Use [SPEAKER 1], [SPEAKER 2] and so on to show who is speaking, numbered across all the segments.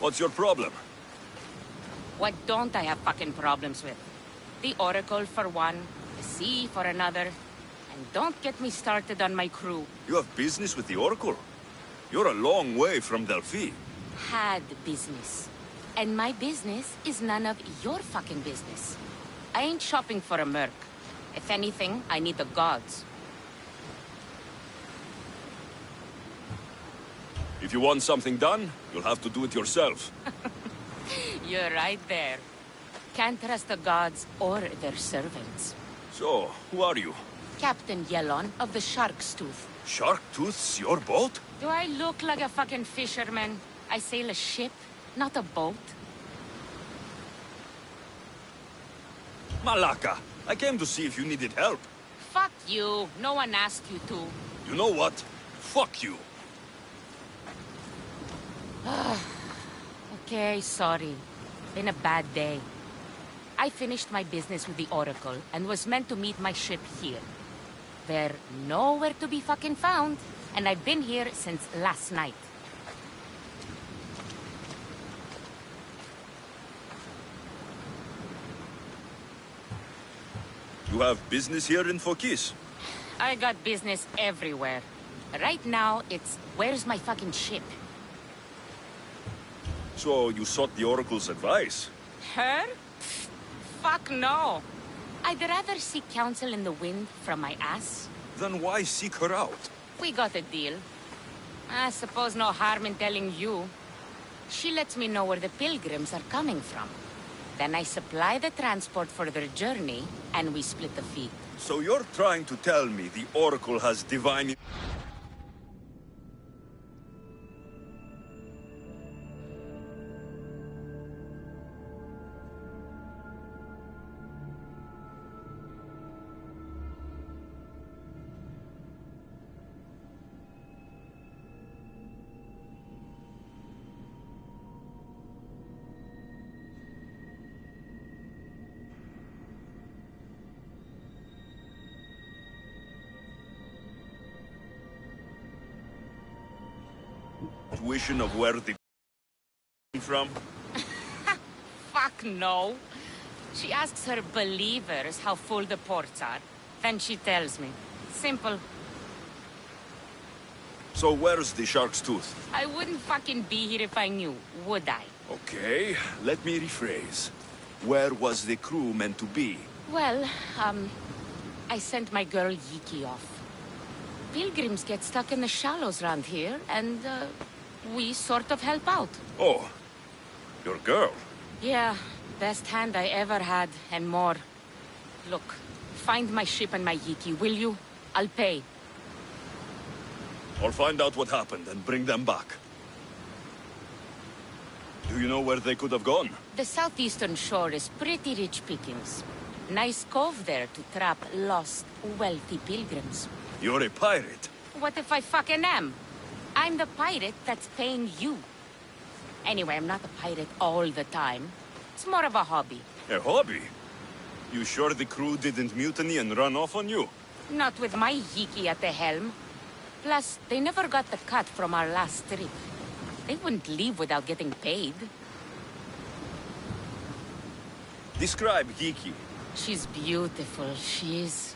[SPEAKER 1] What's your problem?
[SPEAKER 2] What don't I have fucking problems with? The Oracle for one, the sea for another, and don't get me started on my crew.
[SPEAKER 1] You have business with the Oracle? You're a long way from Delphi.
[SPEAKER 2] Had business. And my business is none of your fucking business. I ain't shopping for a merc. If anything, I need the gods.
[SPEAKER 1] If you want something done, you'll have to do it yourself.
[SPEAKER 2] You're right there. Can't trust the gods or their servants.
[SPEAKER 1] So, who are you?
[SPEAKER 2] Captain Yellon of the Shark's Tooth.
[SPEAKER 1] Shark Tooth's your boat?
[SPEAKER 2] Do I look like a fucking fisherman? I sail a ship, not a boat.
[SPEAKER 1] Malaka, I came to see if you needed help.
[SPEAKER 2] Fuck you. No one asked you to.
[SPEAKER 1] You know what? Fuck you.
[SPEAKER 2] Okay, sorry. Been a bad day. I finished my business with the Oracle and was meant to meet my ship here. They're nowhere to be fucking found, and I've been here since last night.
[SPEAKER 1] You have business here in Fokis?
[SPEAKER 2] I got business everywhere. Right now, it's where's my fucking ship?
[SPEAKER 1] So you sought the Oracle's advice?
[SPEAKER 2] Her? Pfft, fuck no. I'd rather seek counsel in the wind from my ass.
[SPEAKER 1] Then why seek her out?
[SPEAKER 2] We got a deal. I suppose no harm in telling you. She lets me know where the pilgrims are coming from. Then I supply the transport for their journey, and we split the fee.
[SPEAKER 1] So you're trying to tell me the Oracle has divine... Intuition of where the from?
[SPEAKER 2] Fuck no. She asks her believers how full the ports are. Then she tells me. Simple.
[SPEAKER 1] So where's the Shark's Tooth?
[SPEAKER 2] I wouldn't fucking be here if I knew, would I?
[SPEAKER 1] Okay, let me rephrase. Where was the crew meant to be?
[SPEAKER 2] Well, I sent my girl Yiki off. Pilgrims get stuck in the shallows around here, and, we sort of help out.
[SPEAKER 1] Oh, your girl?
[SPEAKER 2] Yeah, best hand I ever had, and more. Look, find my ship and my Yiki, will you? I'll pay.
[SPEAKER 1] I'll find out what happened and bring them back. Do you know where they could have gone?
[SPEAKER 2] The southeastern shore is pretty rich pickings. Nice cove there to trap lost, wealthy pilgrims.
[SPEAKER 1] You're a pirate.
[SPEAKER 2] What if I fucking am? I'm the pirate that's paying you. Anyway, I'm not a pirate all the time. It's more of a hobby.
[SPEAKER 1] A hobby? You sure the crew didn't mutiny and run off on you?
[SPEAKER 2] Not with my Yiki at the helm. Plus, they never got the cut from our last trip. They wouldn't leave without getting paid.
[SPEAKER 1] Describe Geeky.
[SPEAKER 2] She's beautiful, she is.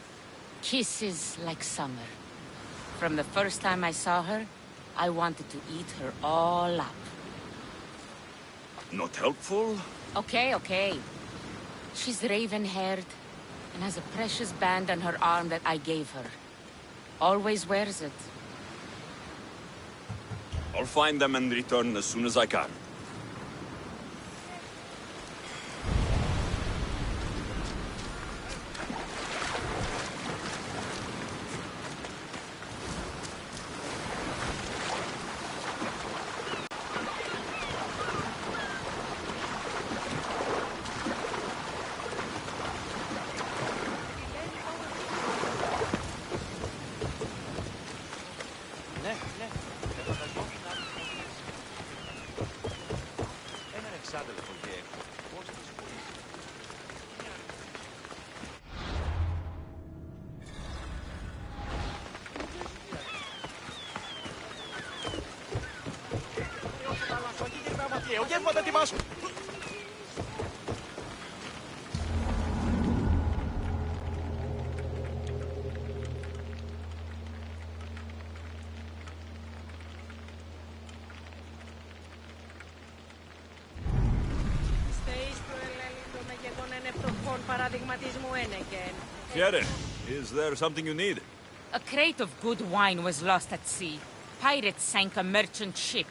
[SPEAKER 2] Kisses like summer. From the first time I saw her, I wanted to eat her all up.
[SPEAKER 1] Not helpful?
[SPEAKER 2] Okay. She's raven-haired and has a precious band on her arm that I gave her. Always wears it.
[SPEAKER 1] I'll find them and return as soon as I can.
[SPEAKER 3] 表煙霧出てます。
[SPEAKER 1] Fiere, is there something you need?
[SPEAKER 2] A crate of good wine was lost at sea. Pirates sank a merchant ship.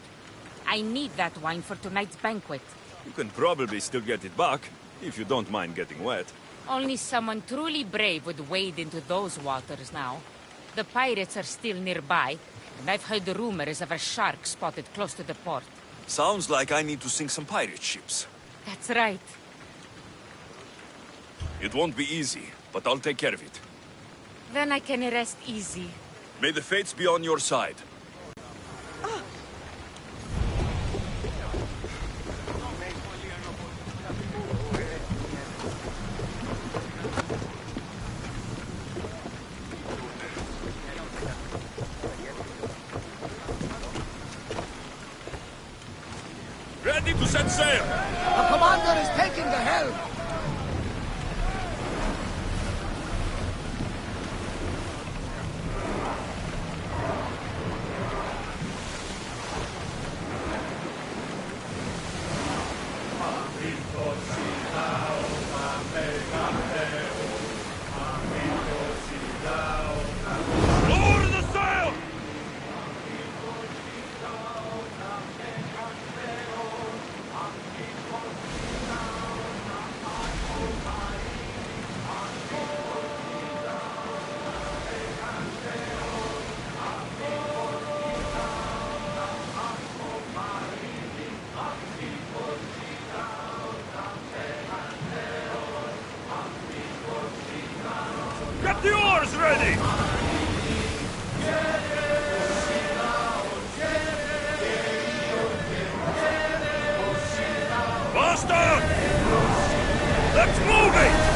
[SPEAKER 2] I need that wine for tonight's banquet.
[SPEAKER 1] You can probably still get it back, if you don't mind getting wet.
[SPEAKER 2] Only someone truly brave would wade into those waters now. The pirates are still nearby, and I've heard rumors of a shark spotted close to the port.
[SPEAKER 1] Sounds like I need to sink some pirate ships.
[SPEAKER 2] That's right.
[SPEAKER 1] It won't be easy, but I'll take care of it.
[SPEAKER 2] Then I can rest easy.
[SPEAKER 1] May the fates be on your side. Ready to set sail!
[SPEAKER 4] The commander is taking the helm!
[SPEAKER 1] Lower the sail! Get the oars ready! Faster! Let's move it!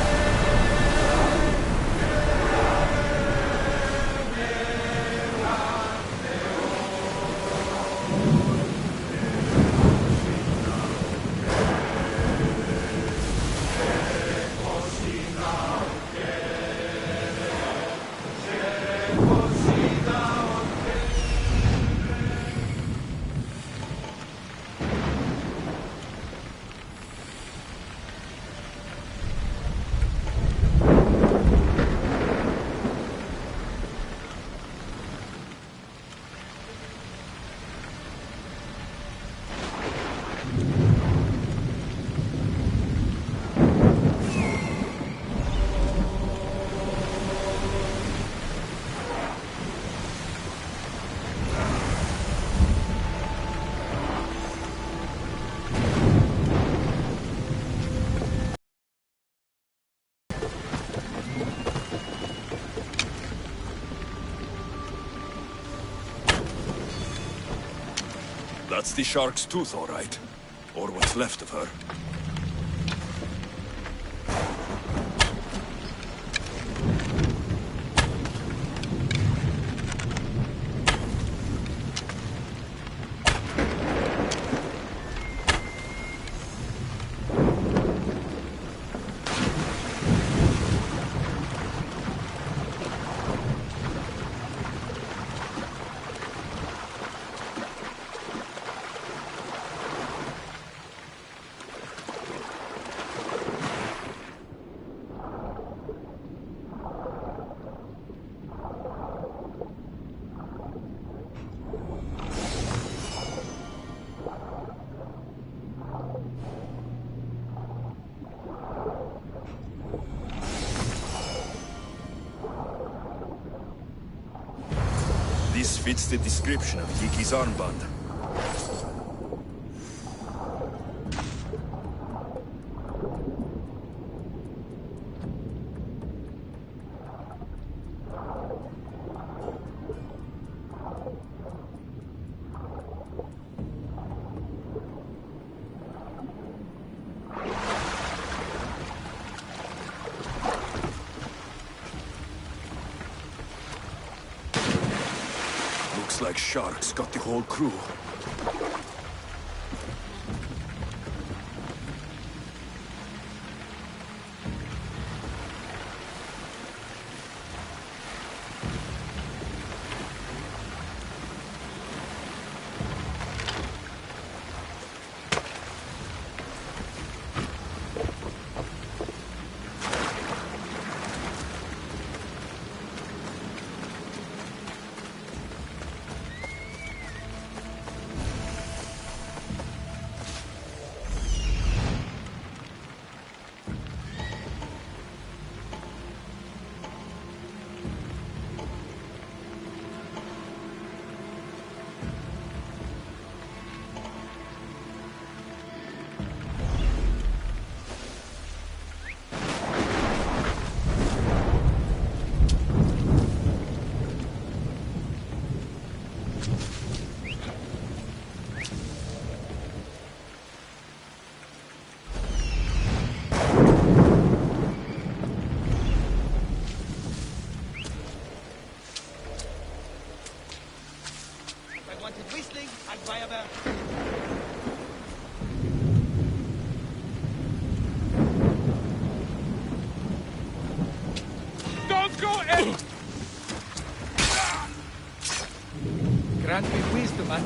[SPEAKER 1] That's the shark's tooth, all right. Or what's left of her. This fits the description of Yiki's armband. Looks like sharks got the whole crew.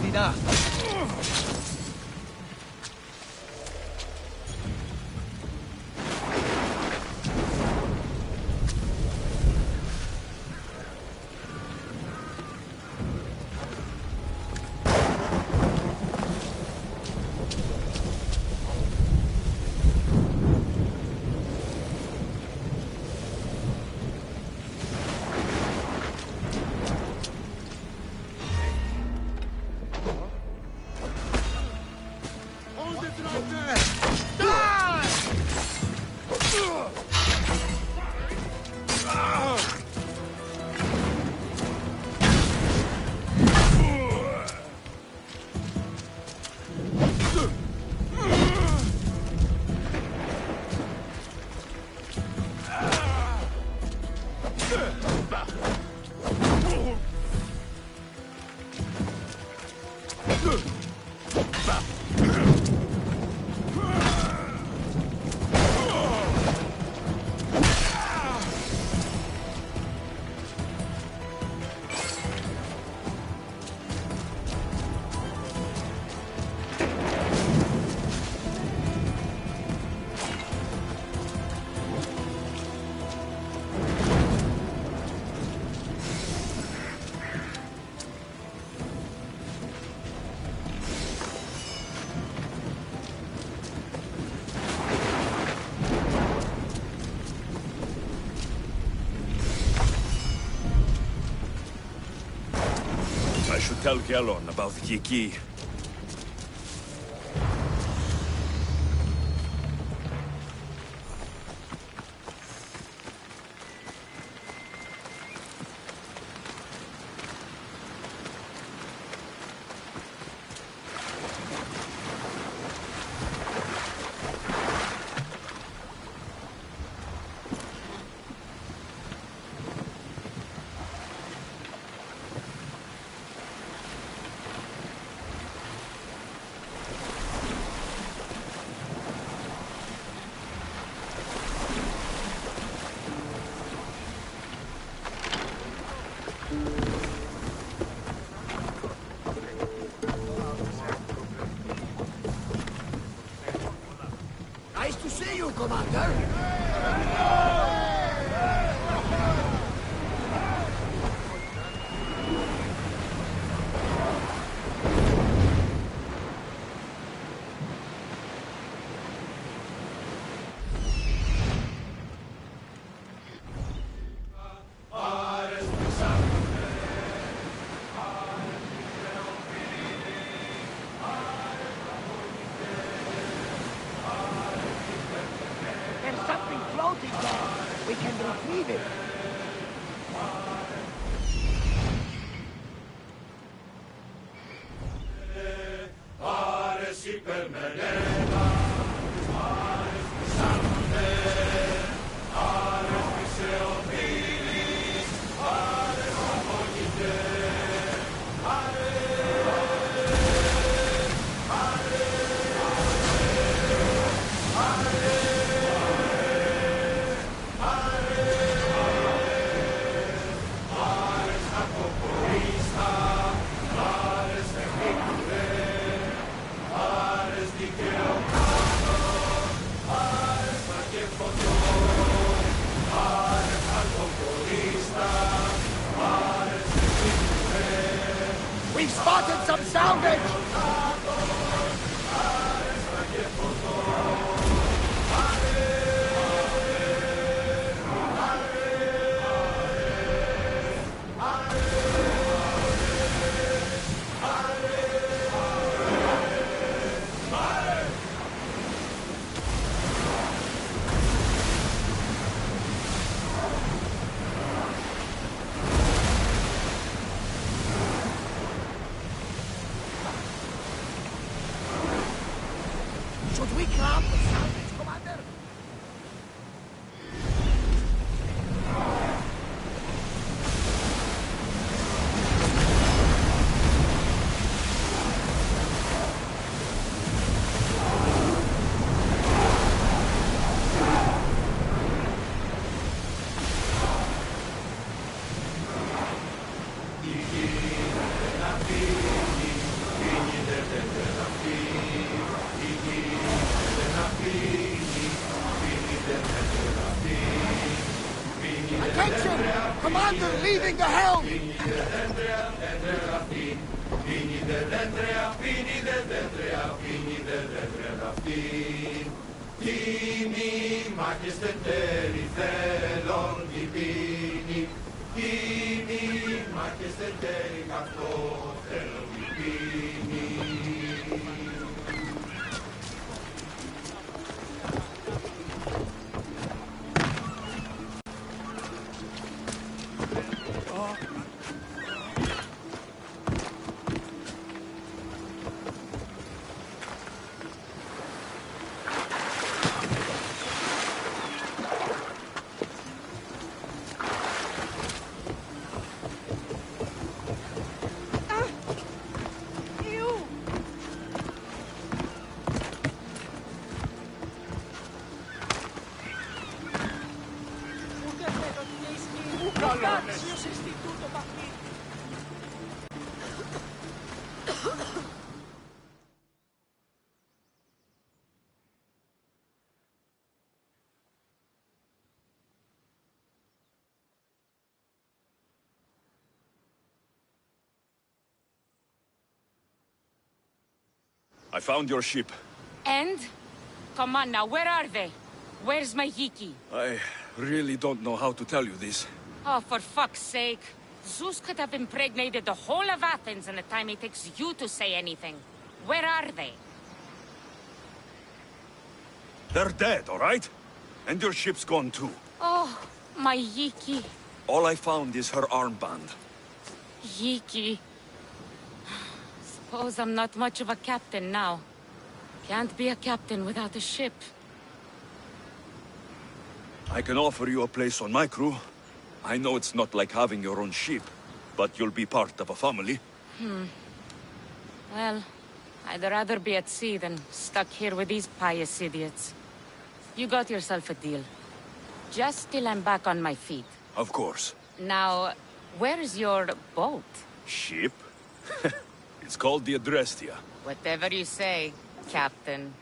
[SPEAKER 4] enough.
[SPEAKER 1] I should tell Gelon about the key.
[SPEAKER 4] Nice to see you, Commander. There's something floating there. We can retrieve it. We've spotted some salvage! Should we grab the salvage, Commander? Commander, leaving the helm!
[SPEAKER 1] I found your ship.
[SPEAKER 2] And? Come on now, where are they? Where's my Yiki?
[SPEAKER 1] I really don't know how to tell you this.
[SPEAKER 2] Oh, for fuck's sake. Zeus could have impregnated the whole of Athens in the time it takes you to say anything. Where are they?
[SPEAKER 1] They're dead, all right? And your ship's gone too.
[SPEAKER 2] Oh, my Yiki.
[SPEAKER 1] All I found is her armband.
[SPEAKER 2] Yiki. Suppose I'm not much of a captain now. Can't be a captain without a ship.
[SPEAKER 1] I can offer you a place on my crew. I know it's not like having your own ship, but you'll be part of a family.
[SPEAKER 2] Well, I'd rather be at sea than stuck here with these pious idiots. You got yourself a deal. Just till I'm back on my feet.
[SPEAKER 1] Of course.
[SPEAKER 2] Now, where's your boat?
[SPEAKER 1] Ship? It's called the Adrestia.
[SPEAKER 2] Whatever you say, Captain.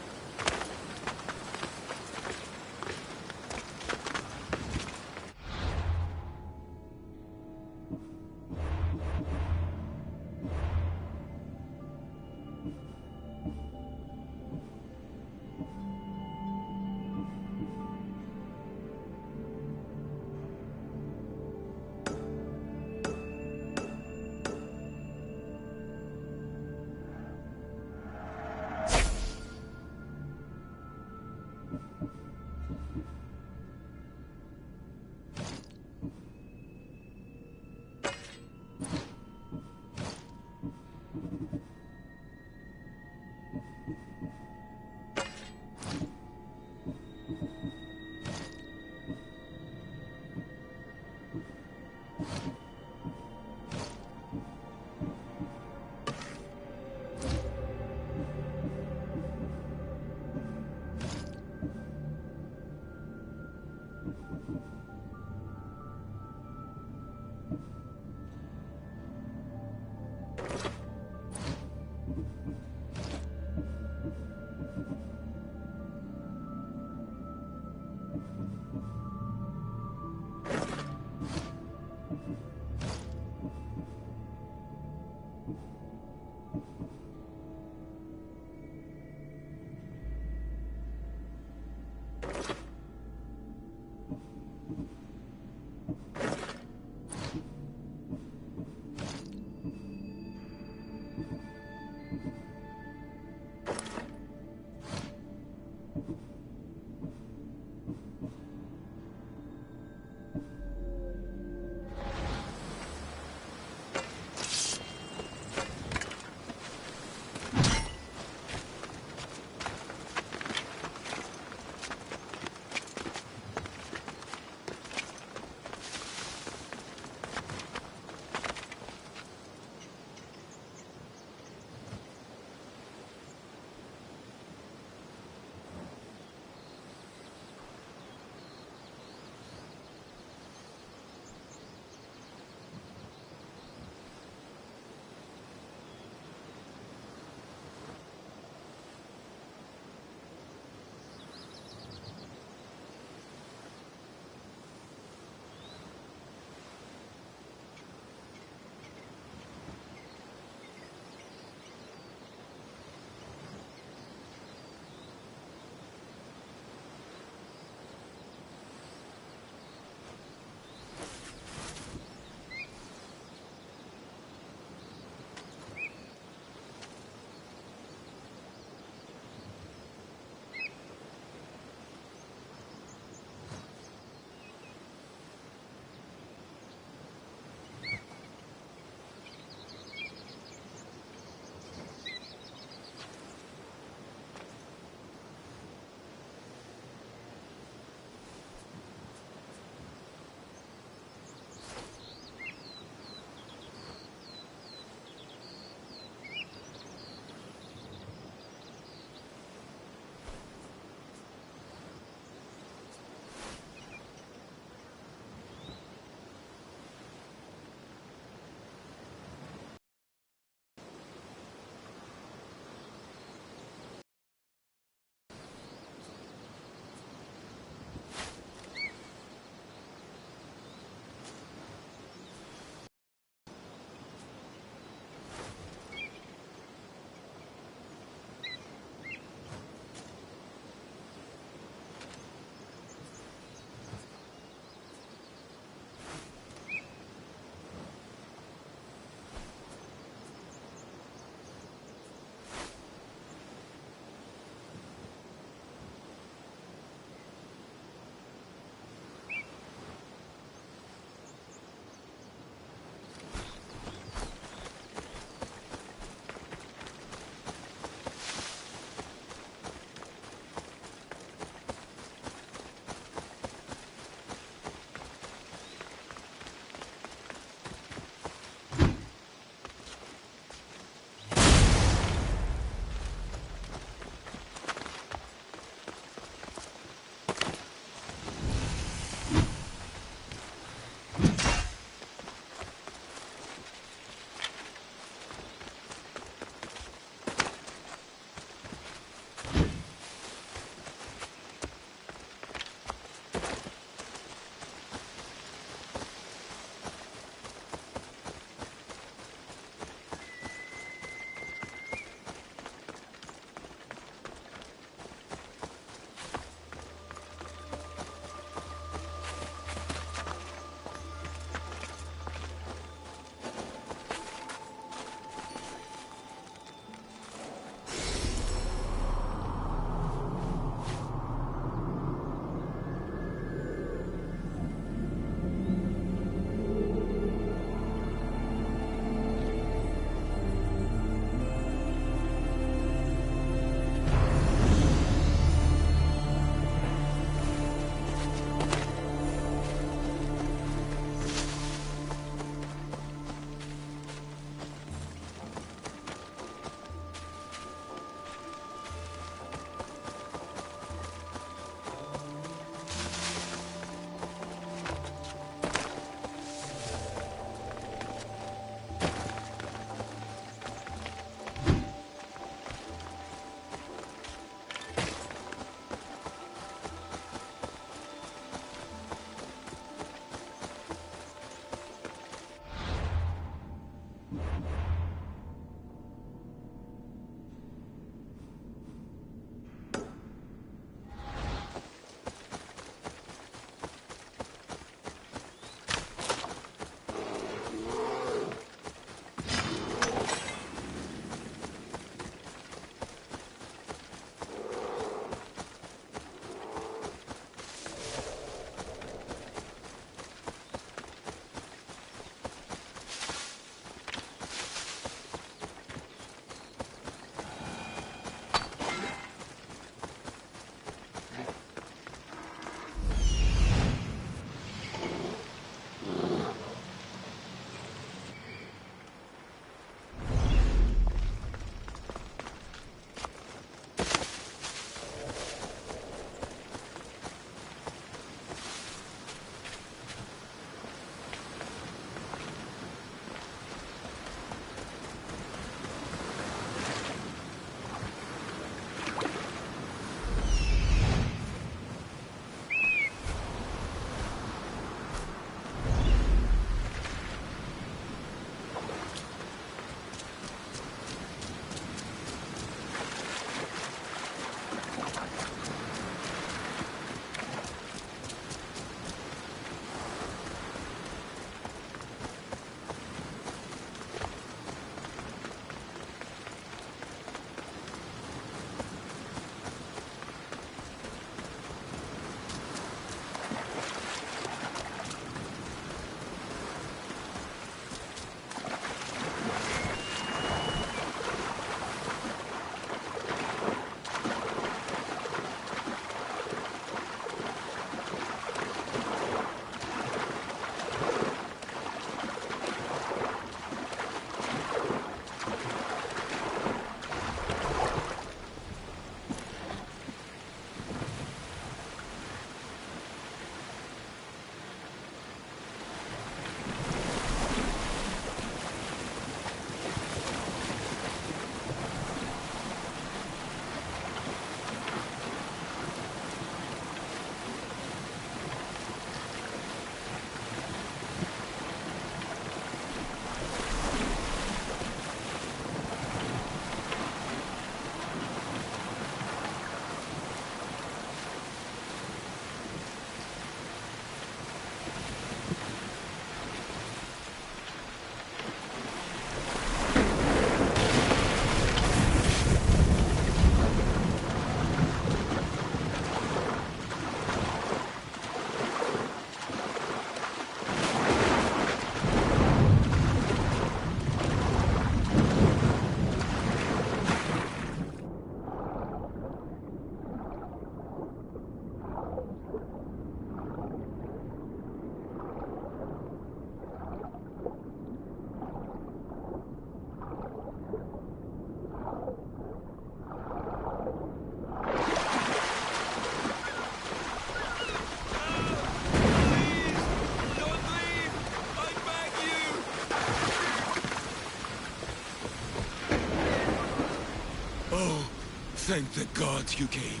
[SPEAKER 1] Thank the gods you came.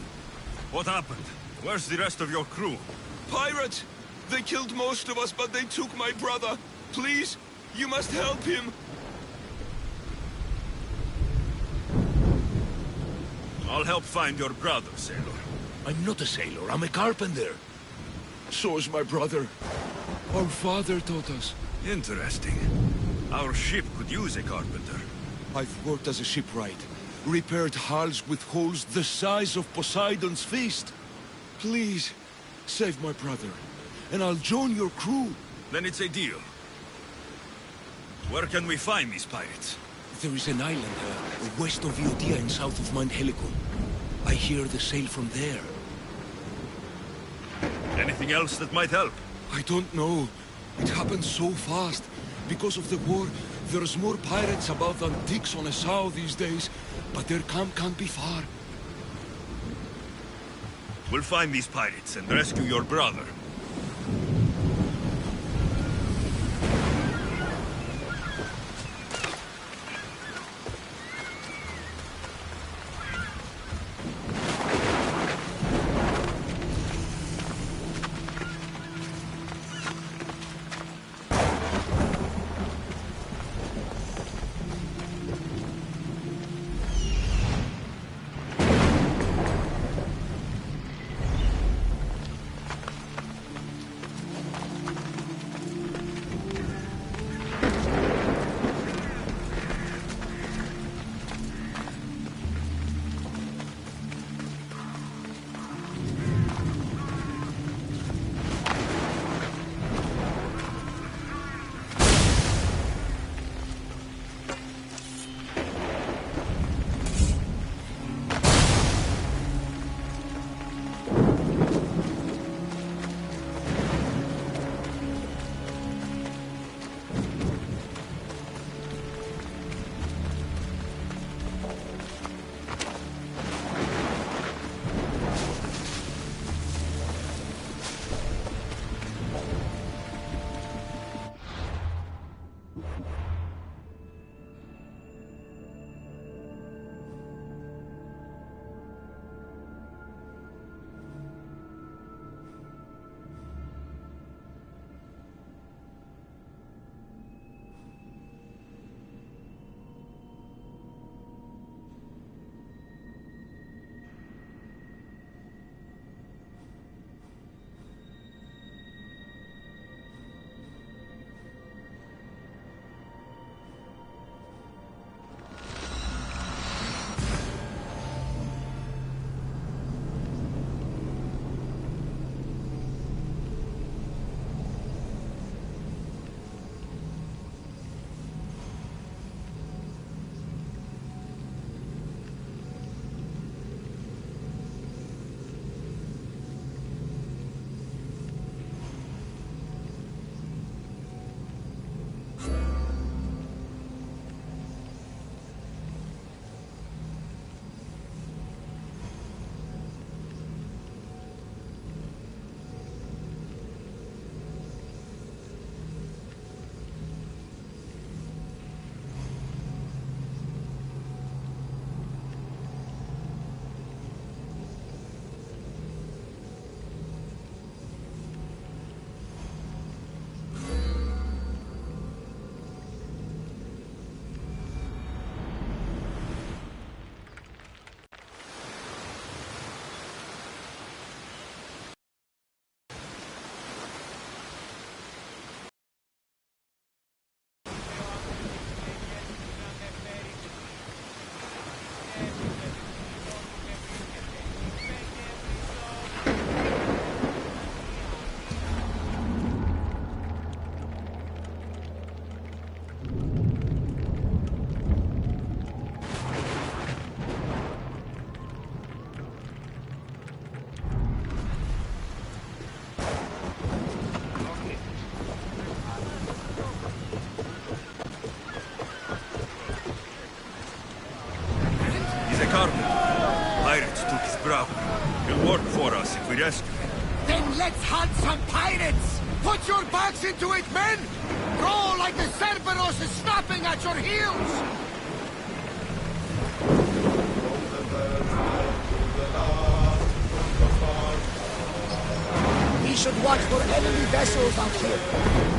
[SPEAKER 3] What happened? Where's the rest of your crew?
[SPEAKER 1] Pirates! They killed most of us, but they took my brother. Please, you must help him.
[SPEAKER 3] I'll help find your brother, sailor.
[SPEAKER 1] I'm not a sailor, I'm a carpenter. So is my brother. Our father taught us.
[SPEAKER 3] Interesting. Our ship could use a carpenter.
[SPEAKER 1] I've worked as a shipwright. Repaired hulls with holes the size of Poseidon's fist. Please, save my brother, and I'll join your crew.
[SPEAKER 3] Then it's a deal. Where can we find these pirates?
[SPEAKER 1] There is an island west of Iodia and south of Mount Helicon. I hear they sail from there.
[SPEAKER 3] Anything else that might help?
[SPEAKER 1] I don't know. It happened so fast. Because of the war, there's more pirates about than dicks on a sow these days. But their camp can't be far.
[SPEAKER 3] We'll find these pirates and rescue your brother. He'll work for us if we rescue him.
[SPEAKER 4] Then let's hunt some pirates! Put your backs into it, men! Roll like the Cerberus is snapping at your heels! should watch for enemy vessels out here.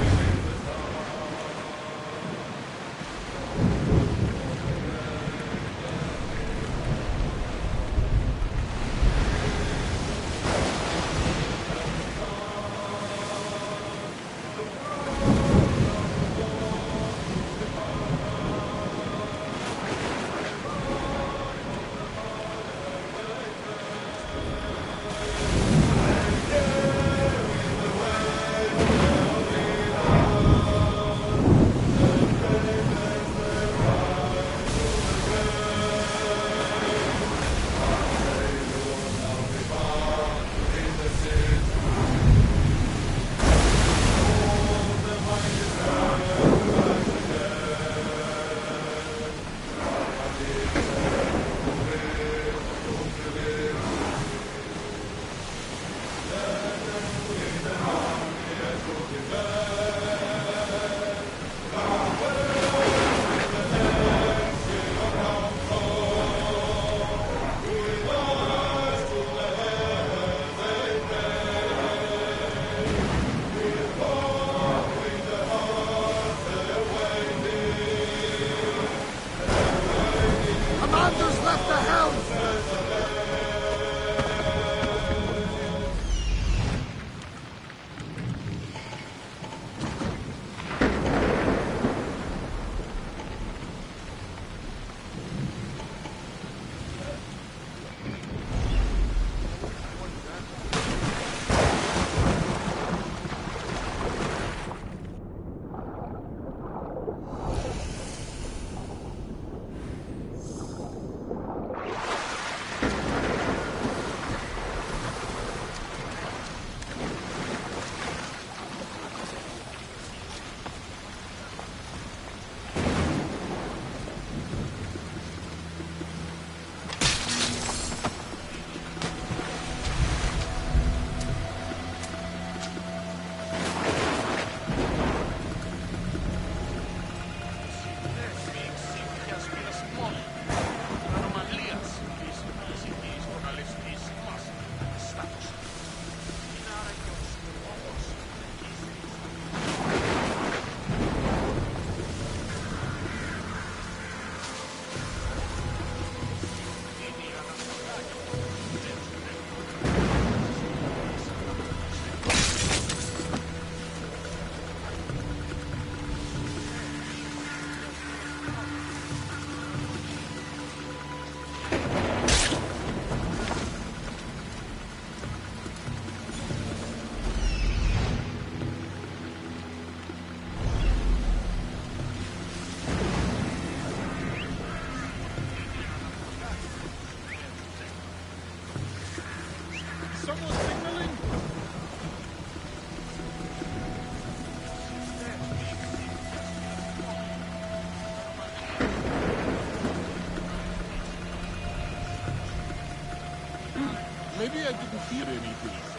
[SPEAKER 5] Maybe I didn't hear anything.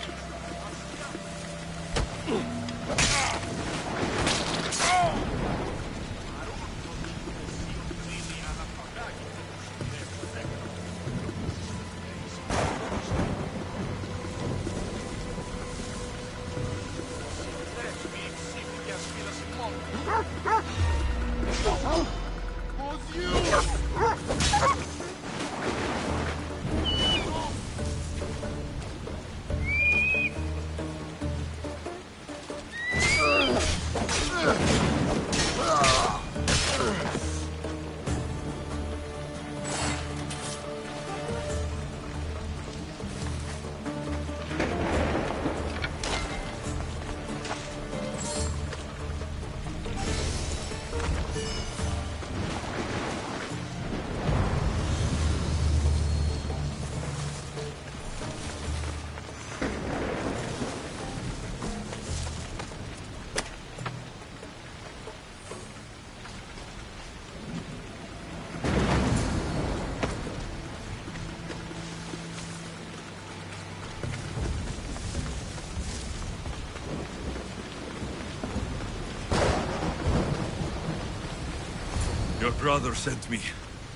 [SPEAKER 3] Your brother sent me.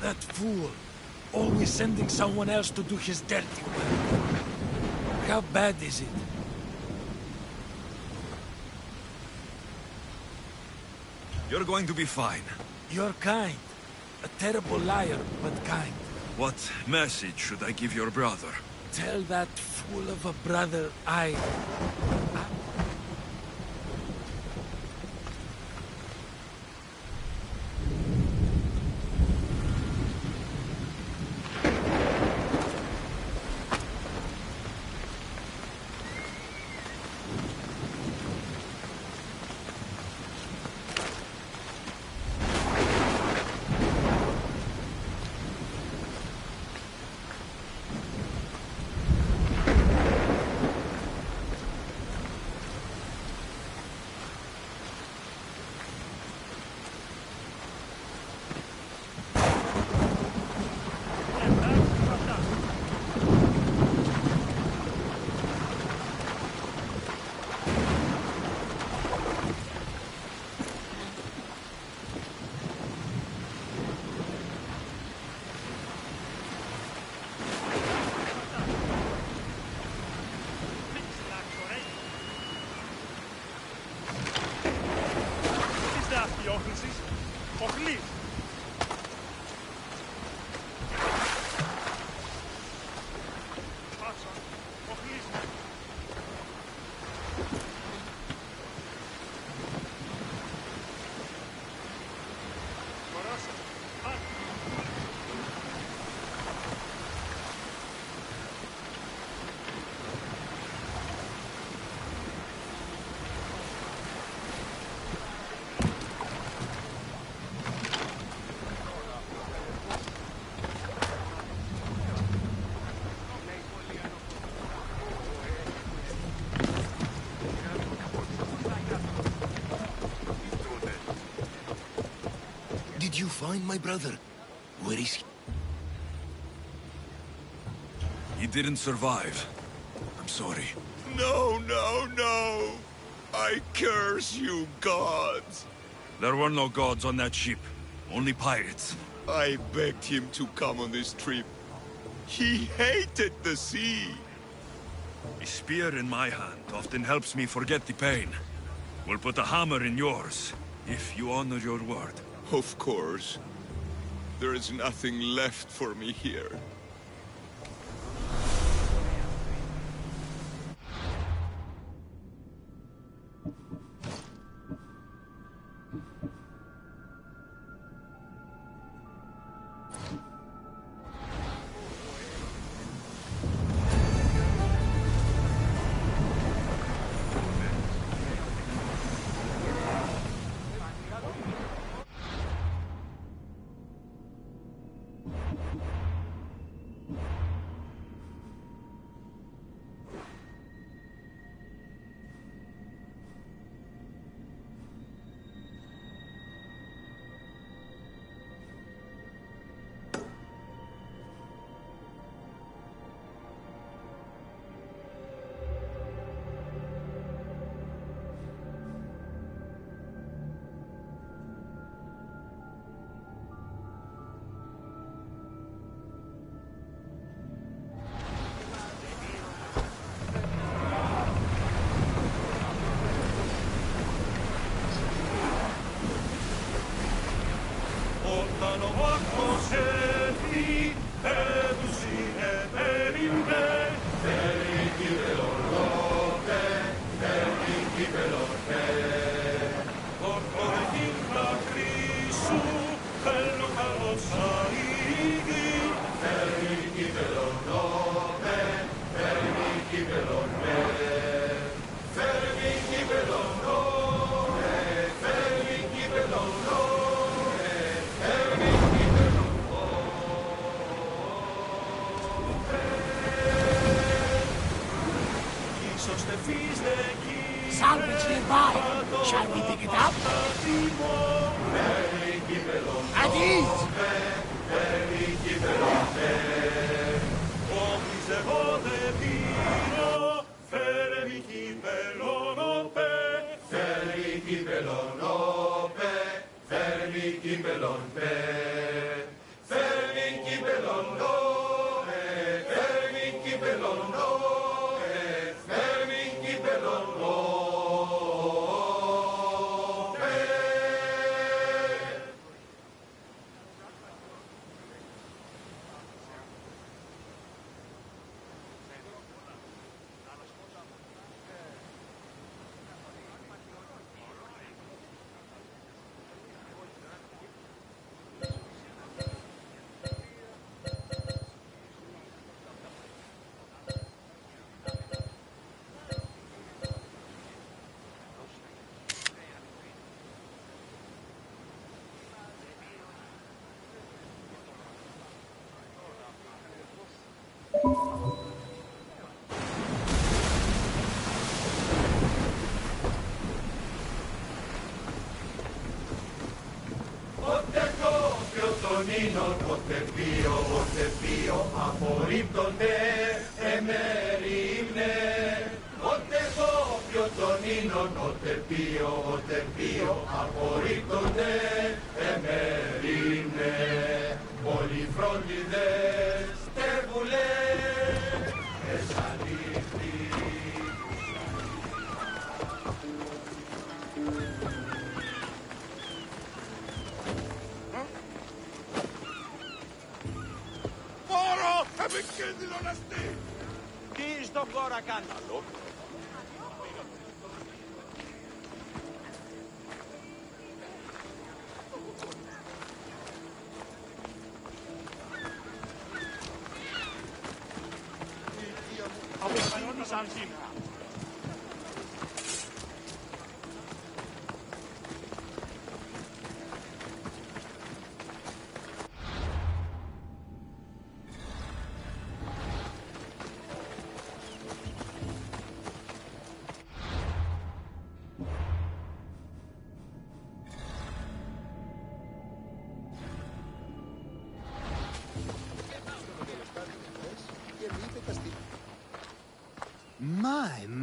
[SPEAKER 6] That fool. Always sending someone else to do his dirty work. How bad is it?
[SPEAKER 3] You're going to be fine.
[SPEAKER 6] You're kind. A terrible liar, but kind.
[SPEAKER 3] What message should I give your brother?
[SPEAKER 6] Tell that fool of a brother I...
[SPEAKER 1] Did you find my brother? Where is he?
[SPEAKER 3] He didn't survive. I'm sorry.
[SPEAKER 1] No, no, no! I curse you, gods!
[SPEAKER 3] There were no gods on that ship. Only pirates.
[SPEAKER 1] I begged him to come on this trip. He hated the sea.
[SPEAKER 3] A spear in my hand often helps me forget the pain. We'll put a hammer in yours, if you honor your word.
[SPEAKER 1] Of course. There is nothing left for me here.
[SPEAKER 4] Salvage nearby. Shall we pick it up? At ease! ίνων, ότε βίο, απορρίπτονται, εμερίμνε. Ότε κόπιο των ίνων, ότε βίο, απορρίπτονται, εμερίμνε. Πολυφρόντιδες, τερβουλές, εσαλίφθη.
[SPEAKER 5] Μόρο! Επικίνδυνο αστή!
[SPEAKER 7] Τι στον κόρα κάνω. Αποφανόντουσαν σήμερα.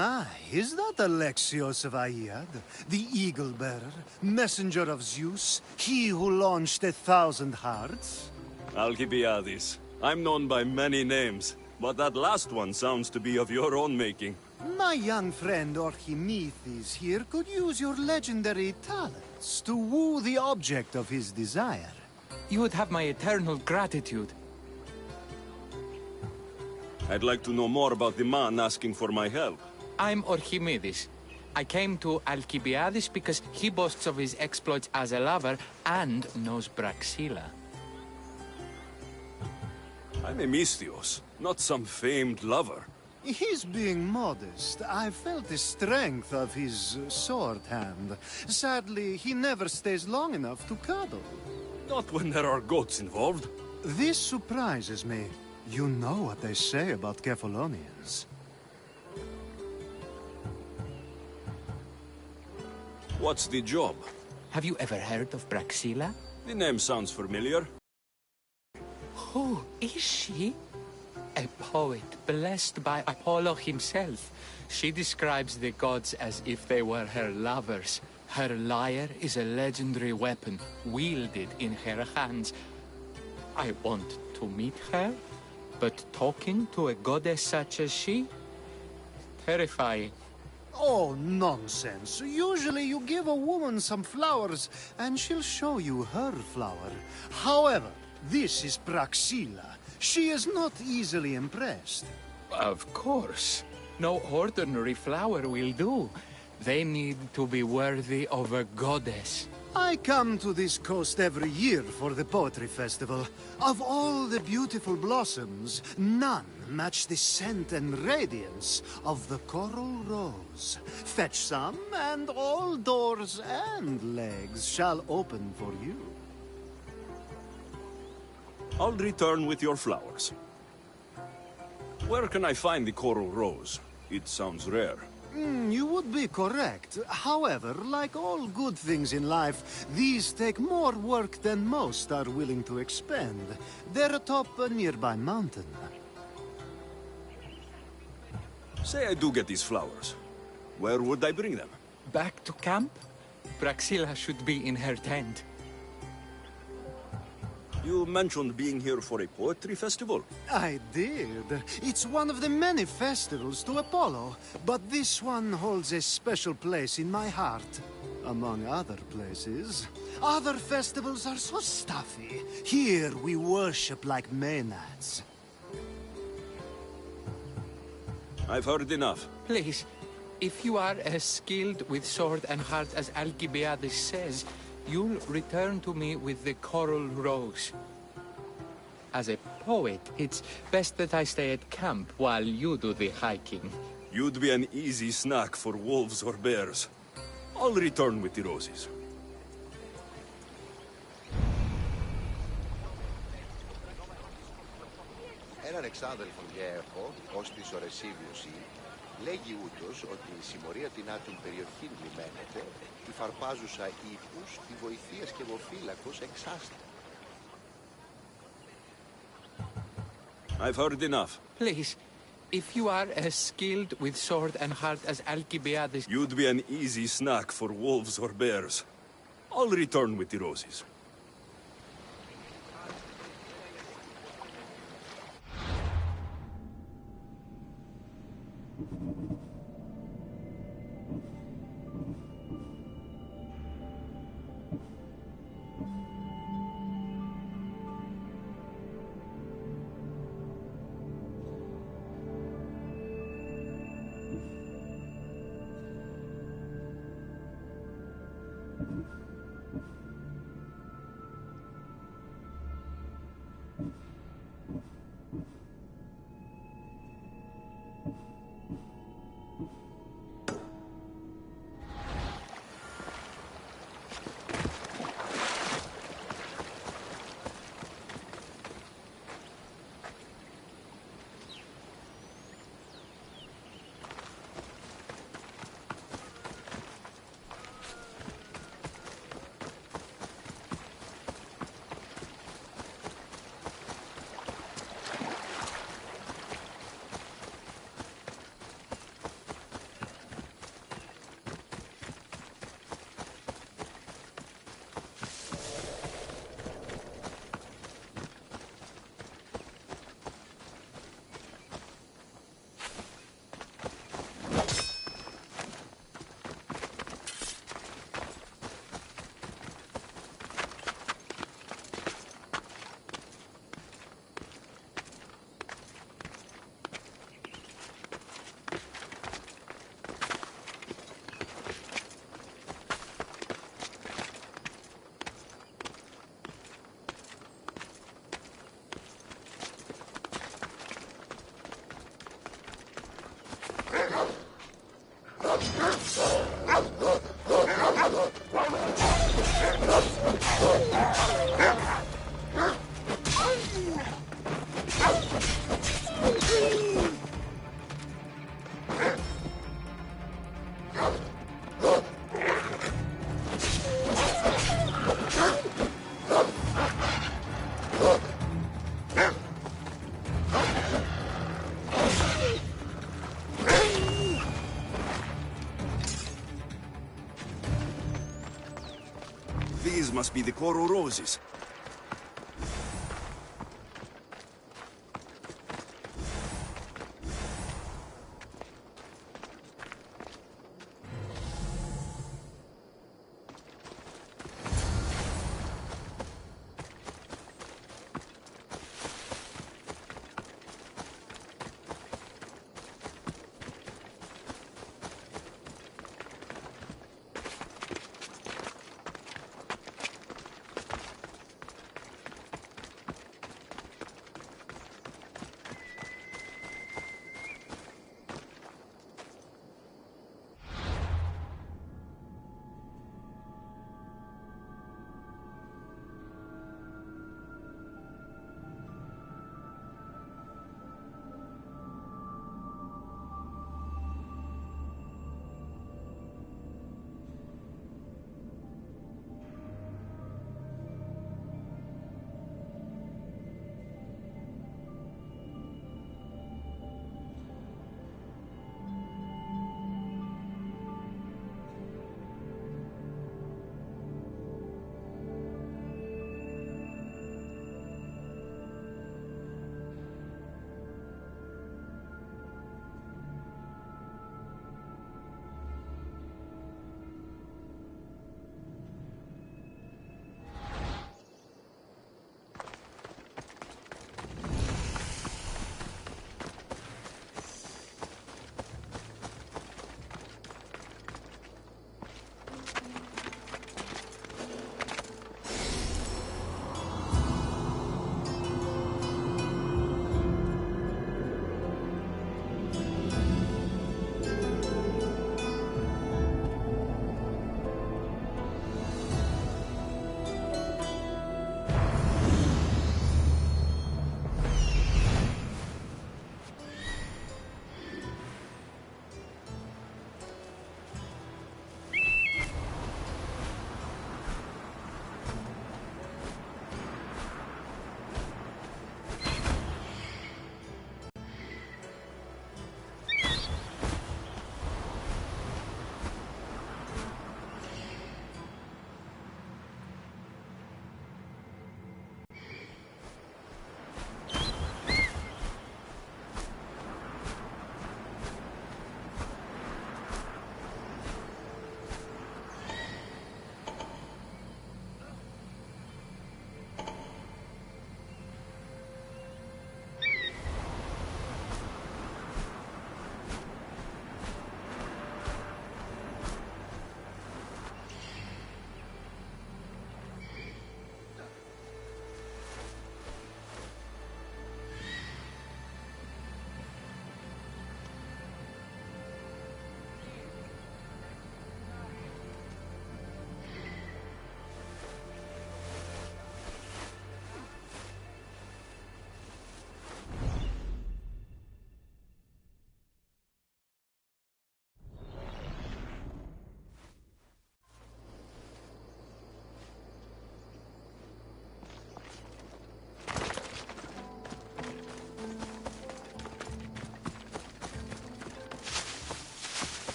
[SPEAKER 8] My, is that Alexios of Aiad, the Eagle-Bearer, messenger of Zeus, he who launched 1,000 hearts?
[SPEAKER 9] Alcibiades. I'm known by many names, but that last one sounds to be of your own making.
[SPEAKER 8] My young friend Archimedes here could use your legendary talents to woo the object of his desire.
[SPEAKER 6] You would have my eternal gratitude.
[SPEAKER 9] I'd like to know more about the man asking for my help.
[SPEAKER 6] I'm Archimedes. I came to Alcibiades because he boasts of his exploits as a lover and knows Praxila.
[SPEAKER 9] I'm a Misthios, not some famed lover.
[SPEAKER 8] He's being modest. I felt the strength of his sword hand. Sadly, he never stays long enough to cuddle.
[SPEAKER 9] Not when there are goats involved.
[SPEAKER 8] This surprises me. You know what they say about Kephalonians.
[SPEAKER 9] What's the job?
[SPEAKER 6] Have you ever heard of Praxila?
[SPEAKER 9] The name sounds familiar.
[SPEAKER 6] Who is she? A poet blessed by Apollo himself. She describes the gods as if they were her lovers. Her lyre is a legendary weapon, wielded in her hands. I want to meet her, but talking to a goddess such as she? Terrifying.
[SPEAKER 8] Oh, nonsense. Usually you give a woman some flowers, and she'll show you her flower. However, this is Praxila. She is not easily impressed.
[SPEAKER 6] Of course. No ordinary flower will do. They need to be worthy of a goddess.
[SPEAKER 8] I come to this coast every year for the Poetry Festival. Of all the beautiful blossoms, none match the scent and radiance of the coral rose. Fetch some, and all doors and legs shall open for you.
[SPEAKER 9] I'll return with your flowers. Where can I find the coral rose? It sounds rare.
[SPEAKER 8] You would be correct. However, like all good things in life, these take more work than most are willing to expend. They're atop a nearby mountain.
[SPEAKER 9] Say I do get these flowers. Where would I bring them?
[SPEAKER 6] Back to camp? Praxila should be in her tent.
[SPEAKER 9] You mentioned being here for a poetry festival.
[SPEAKER 8] I did. It's one of the many festivals to Apollo, but this one holds a special place in my heart. Among other places. Other festivals are so stuffy. Here we worship like Maenads.
[SPEAKER 9] I've heard enough.
[SPEAKER 6] Please, if you are as skilled with sword and heart as Alcibiades says, you'll return to me with the coral rose. As a poet, it's best that I stay at camp while you do the hiking.
[SPEAKER 9] You'd be an easy snack for wolves or bears. I'll return with the roses.
[SPEAKER 10] Έναν εξάδελφο έχω, ως της Ορεσίβιωση, λέγει ούτως ότι η συμμορία την άτιμ περιοχήν λιμένεται, η φαρπάζουσα ύπους, η βοηθείας και βοφύλακος εξάστη.
[SPEAKER 9] I've heard enough.
[SPEAKER 6] Please, if you are as skilled with sword and heart as Alcibiades...
[SPEAKER 9] You'd be an easy snack for wolves or bears. I'll return with the roses. These must be the coral roses.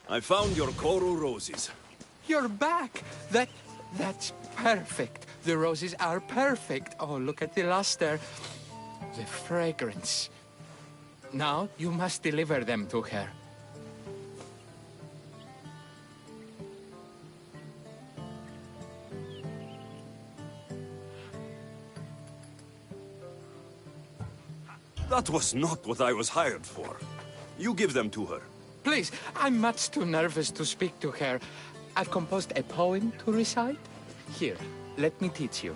[SPEAKER 9] I found your coral roses.
[SPEAKER 6] You're back! That's perfect. The roses are perfect. Oh, look at the luster. The fragrance. Now, you must deliver them to her.
[SPEAKER 9] That was not what I was hired for. You give them to her.
[SPEAKER 6] Please, I'm much too nervous to speak to her. I've composed a poem to recite. Here, let me teach you.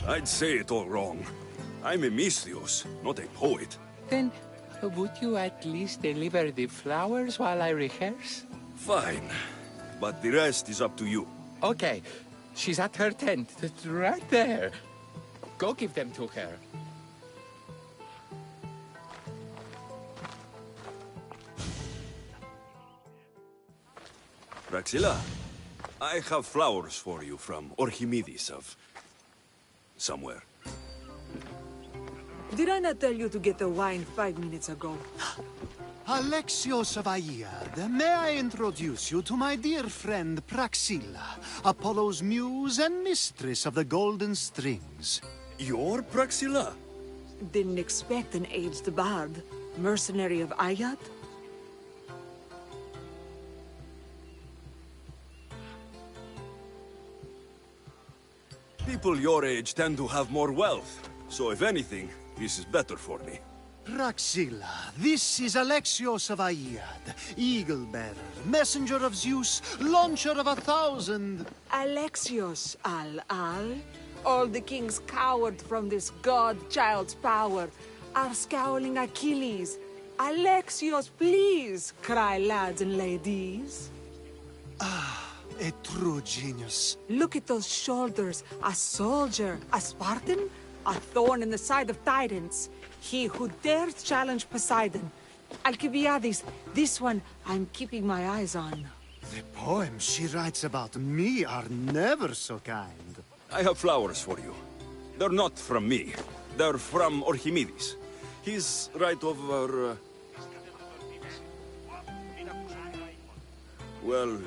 [SPEAKER 9] I'd say it all wrong. I'm a Misthios, not a poet.
[SPEAKER 6] Then, would you at least deliver the flowers while I rehearse?
[SPEAKER 9] Fine. But the rest is up to you.
[SPEAKER 6] Okay. She's at her tent. It's right there. Go give them to her.
[SPEAKER 9] Praxilla, I have flowers for you from Orchimedes of... somewhere.
[SPEAKER 11] Did I not tell you to get the wine 5 minutes ago?
[SPEAKER 8] Alexios of Aiad, may I introduce you to my dear friend Praxilla, Apollo's muse and mistress of the golden strings.
[SPEAKER 9] You're Praxilla?
[SPEAKER 11] Didn't expect an aged bard. Mercenary of Aiad?
[SPEAKER 9] People your age tend to have more wealth, so if anything, this is better for me.
[SPEAKER 8] Praxilla, this is Alexios of Aiad, Eagle-bearer, messenger of Zeus, launcher of 1,000...
[SPEAKER 11] Alexios, Al. All the kings cowered from this god-child's power. Are scowling Achilles. Alexios, please, cry lads and ladies.
[SPEAKER 8] A true genius.
[SPEAKER 11] Look at those shoulders. A soldier, a Spartan, a thorn in the side of titans. He who dares challenge Poseidon. Alcibiades, this one I'm keeping my eyes on.
[SPEAKER 8] The poems she writes about me are never so kind.
[SPEAKER 9] I have flowers for you. They're not from me. They're from Orchimedes. He's right over... Well,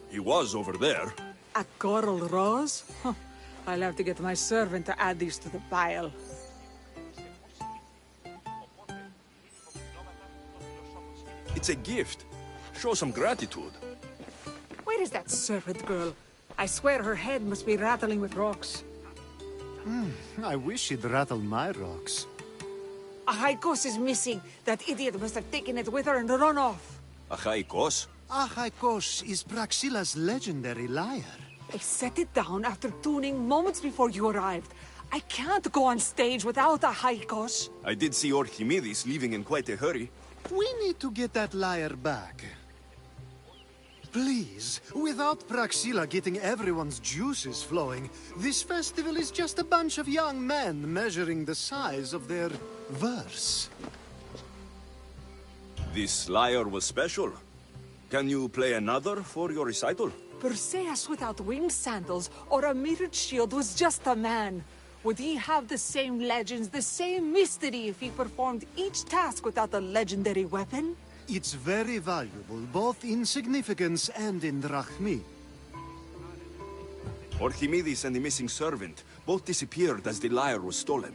[SPEAKER 9] he was over there.
[SPEAKER 11] A coral rose? Huh. I'll have to get my servant to add these to the pile.
[SPEAKER 9] It's a gift. Show some gratitude.
[SPEAKER 11] Where is that servant girl? I swear her head must be rattling with rocks.
[SPEAKER 8] I wish she'd rattle my rocks.
[SPEAKER 11] Achaikos is missing. That idiot must have taken it with her and run off.
[SPEAKER 9] Achaikos?
[SPEAKER 8] Achaikos is Praxilla's legendary lyre.
[SPEAKER 11] I set it down after tuning moments before you arrived. I can't go on stage without Achaikos.
[SPEAKER 9] I did see Orchimedes leaving in quite a hurry.
[SPEAKER 8] We need to get that lyre back. Please, without Praxilla getting everyone's juices flowing, this festival is just a bunch of young men measuring the size of their verse.
[SPEAKER 9] This lyre was special. Can you play another for your recital?
[SPEAKER 11] Perseus without winged sandals or a mirrored shield was just a man. Would he have the same legends, the same mystery if he performed each task without a legendary weapon?
[SPEAKER 8] It's very valuable, both in significance and in drachmi.
[SPEAKER 9] Orchimedes and the missing servant both disappeared as the lyre was stolen.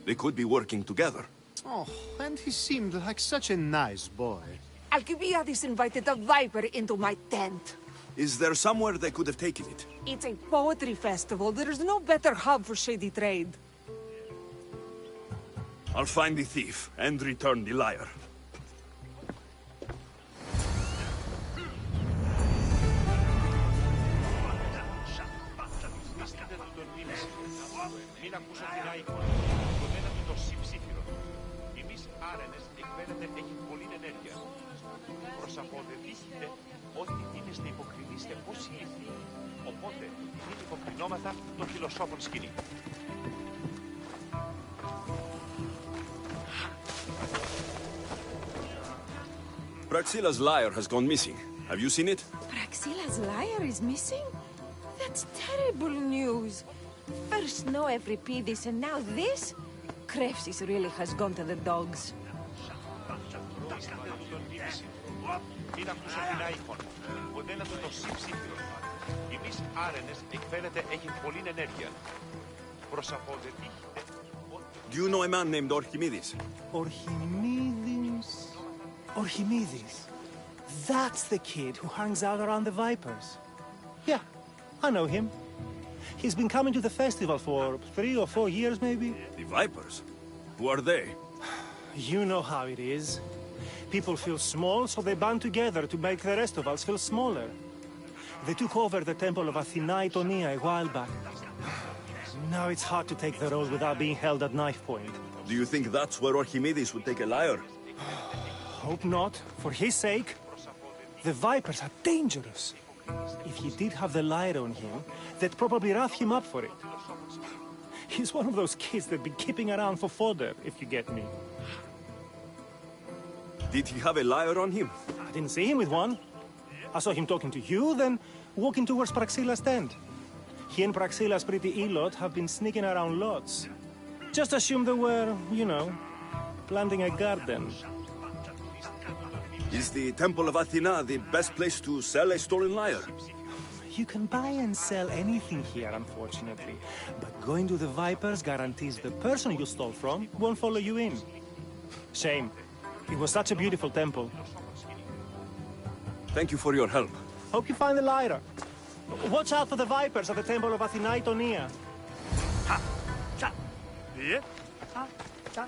[SPEAKER 9] They could be working together.
[SPEAKER 8] Oh, and he seemed like such a nice boy.
[SPEAKER 11] Alcibiades invited a viper into my tent.
[SPEAKER 9] Is there somewhere they could have taken it?
[SPEAKER 11] It's a poetry festival. There's no better hub for shady trade.
[SPEAKER 9] I'll find the thief and return the lyre.
[SPEAKER 7] Μην ακούσω την Άικον. Το μέναμε το συμψήφιρο. Η μης άρενες εκπαίδευτε έχει πολλή ενέργεια. Προσαποδεδείχτε ότι είστε υποκρινίστε πώς ήλθει. Οπότε μην υποκρινόμαθα των φιλοσόφων σκηνή.
[SPEAKER 9] Praxilla's lyre has gone missing. Have you seen it?
[SPEAKER 12] Praxilla's lyre is missing? That's terrible news. First no Euripides and now this? Krefsis really has gone to the dogs.
[SPEAKER 7] Μην ακούσω την άϊχον. Ποτέ να του το σύψηφιο. Η μης άρενες εκφαίνεται έχει πολλή ενέργεια. Προς αποδετήχετε.
[SPEAKER 9] Do you know a man named Archimedes?
[SPEAKER 13] Archimedes? Archimedes. That's the kid who hangs out around the Vipers. Yeah, I know him. He's been coming to the festival for 3 or 4 years, maybe.
[SPEAKER 9] The Vipers? Who are they?
[SPEAKER 13] You know how it is. People feel small, so they band together to make the rest of us feel smaller. They took over the temple of Athena Itonia a while back. Now it's hard to take the road without being held at knife point.
[SPEAKER 9] Do you think that's where Archimedes would take a lyre?
[SPEAKER 13] Hope not. For his sake. The Vipers are dangerous. If he did have the lyre on him, they'd probably rough him up for it. He's one of those kids that'd be keeping around for fodder, if you get me.
[SPEAKER 9] Did he have a lyre on him?
[SPEAKER 13] I didn't see him with one. I saw him talking to you, then walking towards Praxilla's tent. He and Praxilla's pretty Elot have been sneaking around lots. Just assume they were, you know, planting a garden.
[SPEAKER 9] Is the Temple of Athena the best place to sell a stolen lyre?
[SPEAKER 13] You can buy and sell anything here, unfortunately. But going to the Vipers guarantees the person you stole from won't follow you in. Shame. It was such a beautiful temple.
[SPEAKER 9] Thank you for your help.
[SPEAKER 13] Hope you find the lyre. Watch out for the Vipers at the Temple of Athena Itonia.
[SPEAKER 7] Ha! Cha! Yeah? Ha! Cha!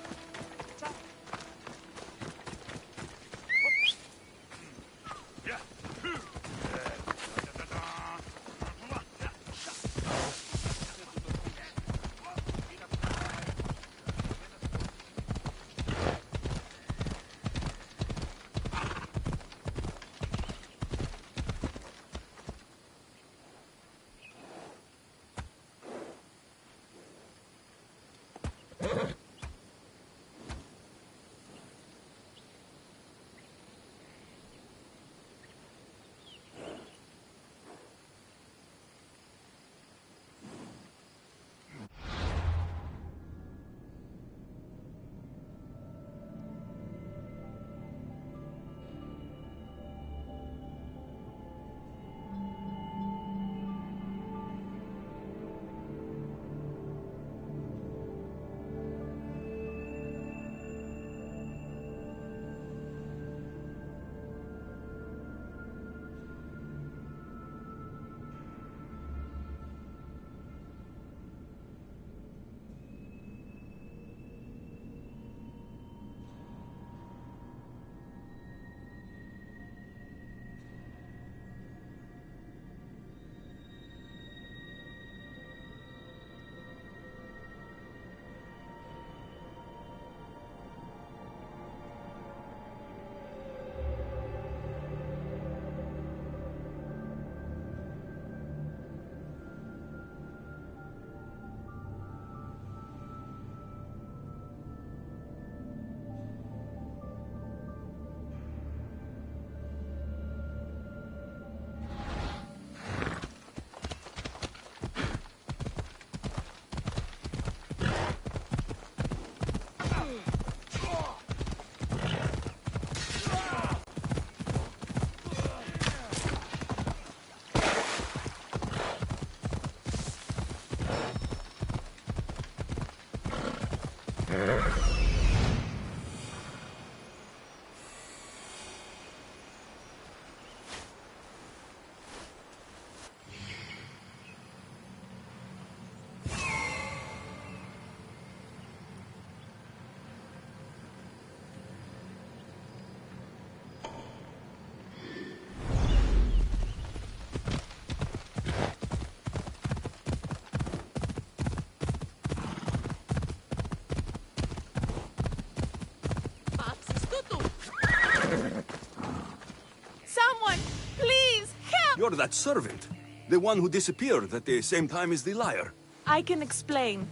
[SPEAKER 9] You're that servant. The one who disappeared at the same time as the lyre.
[SPEAKER 14] I can explain.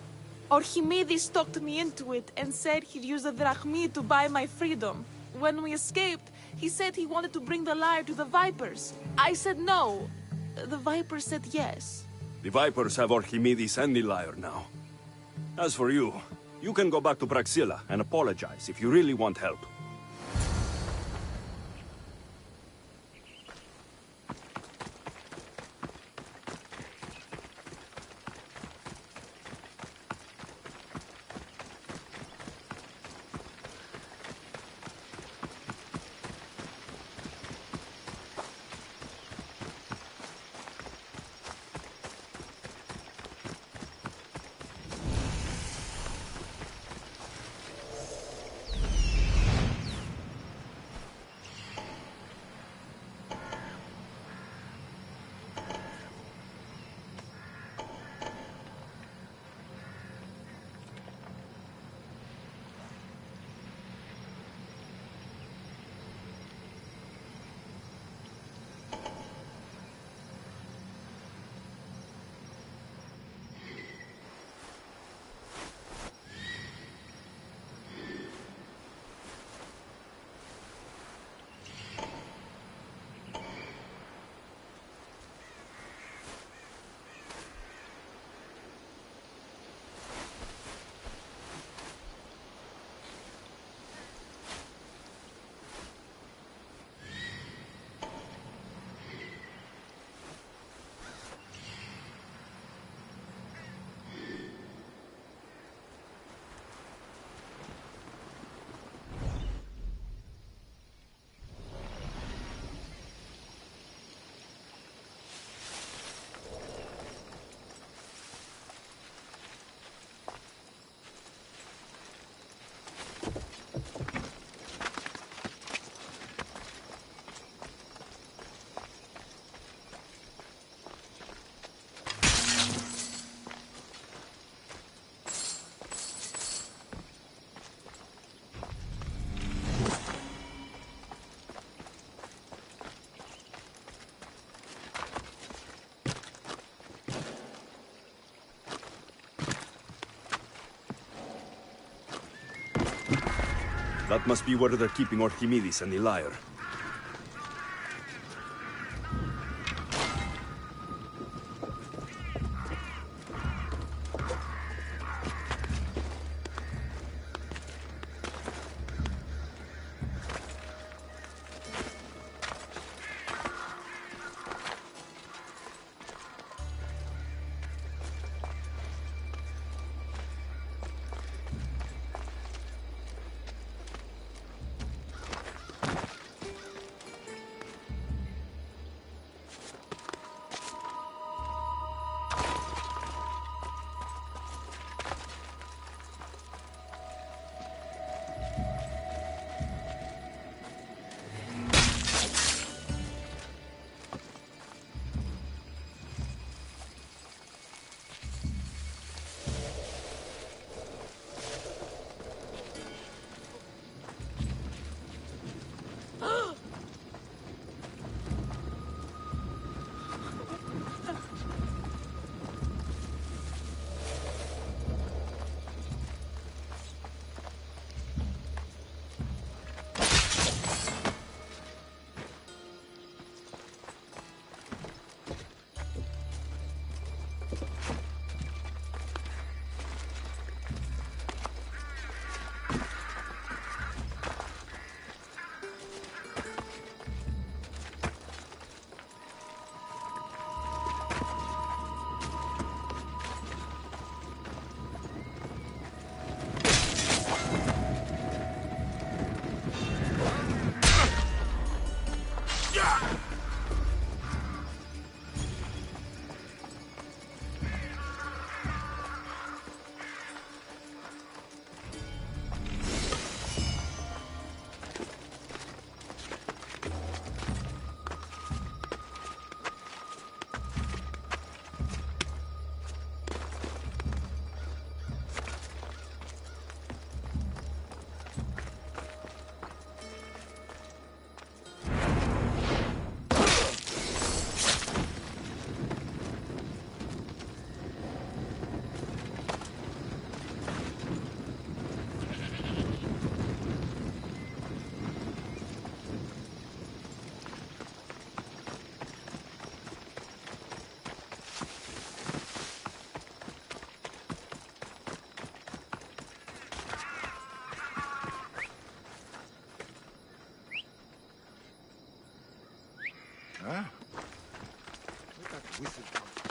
[SPEAKER 14] Archimedes talked me into it and said he'd use the drachmi to buy my freedom. When we escaped, he said he wanted to bring the lyre to the Vipers. I said no. The Vipers said yes.
[SPEAKER 9] The Vipers have Archimedes and the lyre now. As for you, you can go back to Praxilla and apologize if you really want help. That must be where they're keeping Archimedes and the lyre.
[SPEAKER 5] Huh? Where'd that whistle come from?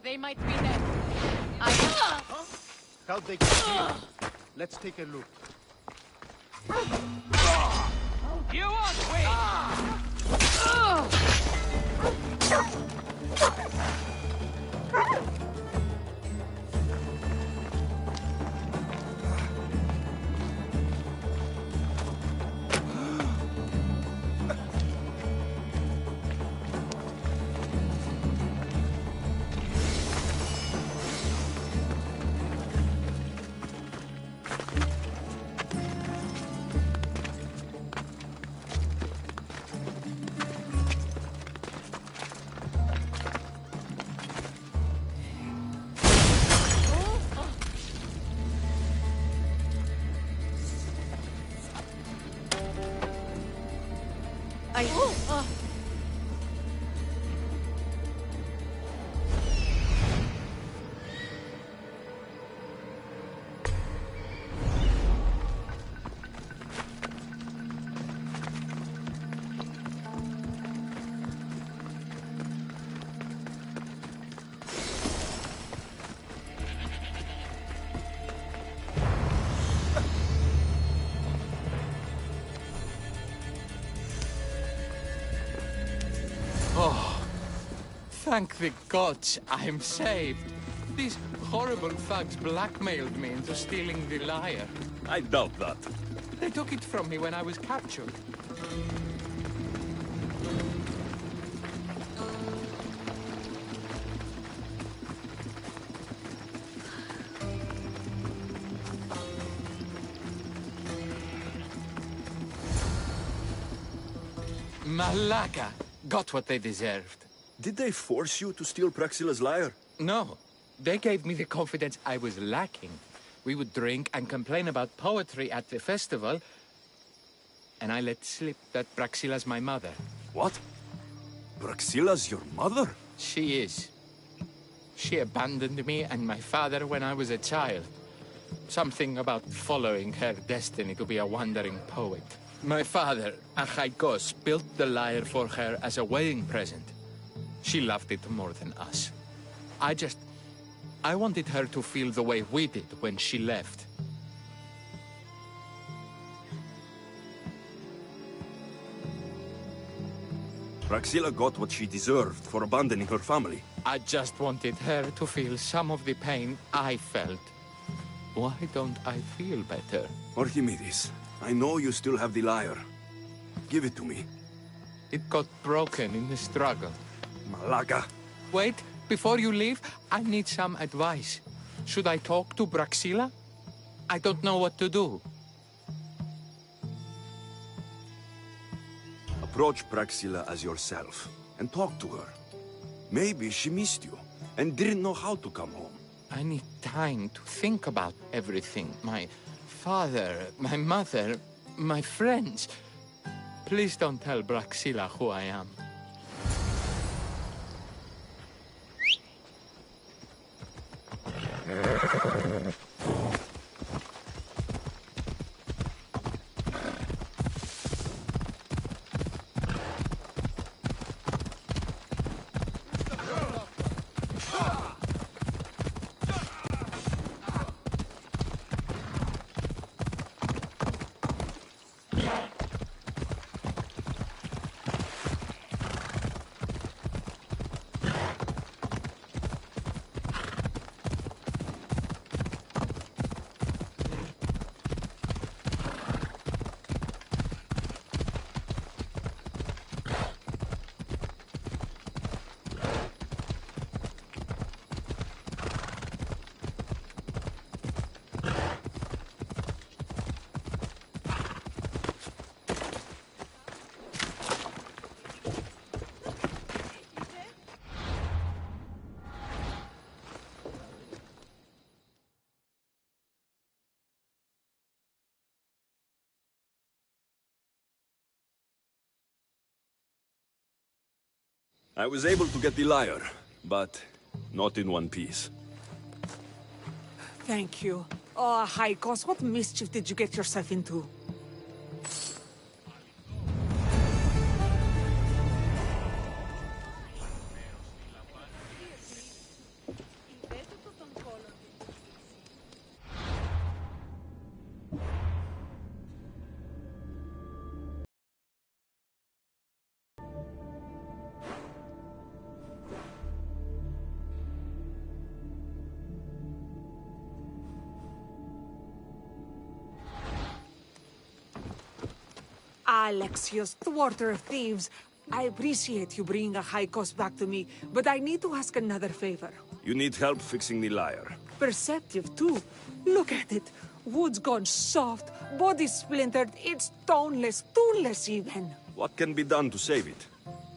[SPEAKER 2] They might be there.
[SPEAKER 10] How they can be? Let's take a look.
[SPEAKER 6] You won't win! Oh, thank the gods I'm saved. These horrible thugs blackmailed me into stealing the lyre.
[SPEAKER 9] I doubt that.
[SPEAKER 6] They took it from me when I was captured. Malaka got what they deserved.
[SPEAKER 9] Did they force you to steal Praxila's lyre?
[SPEAKER 6] No. They gave me the confidence I was lacking. We would drink and complain about poetry at the festival, and I let slip that Praxila's my mother.
[SPEAKER 9] What? Praxila's your mother?
[SPEAKER 6] She is. She abandoned me and my father when I was a child. Something about following her destiny to be a wandering poet. My father, Achaikos, built the lyre for her as a wedding present. She loved it more than us. I wanted her to feel the way we did when she left.
[SPEAKER 9] Praxila got what she deserved for abandoning her family.
[SPEAKER 6] I just wanted her to feel some of the pain I felt. Why don't I feel better?
[SPEAKER 9] Archimedes, I know you still have the lyre. Give it to me.
[SPEAKER 6] It got broken in the struggle.
[SPEAKER 9] Malaka.
[SPEAKER 6] Wait, before you leave, I need some advice. Should I talk to Praxila? I don't know what to do.
[SPEAKER 9] Approach Praxila as yourself and talk to her. Maybe she missed you and didn't know how to come home.
[SPEAKER 6] I need time to think about everything. My father, my mother, my friends. Please don't tell Praxila who I am.
[SPEAKER 9] I was able to get the lyre, but not in one piece.
[SPEAKER 11] Thank you. Oh, Haikos, what mischief did you get yourself into? Alexios, thwarter of thieves. I appreciate you bringing a high cost back to me, but I need to ask another favor.
[SPEAKER 9] You need help fixing the lyre.
[SPEAKER 11] Perceptive, too. Look at it. Wood's gone soft, body splintered, it's toneless, tooless even.
[SPEAKER 9] What can be done to save it?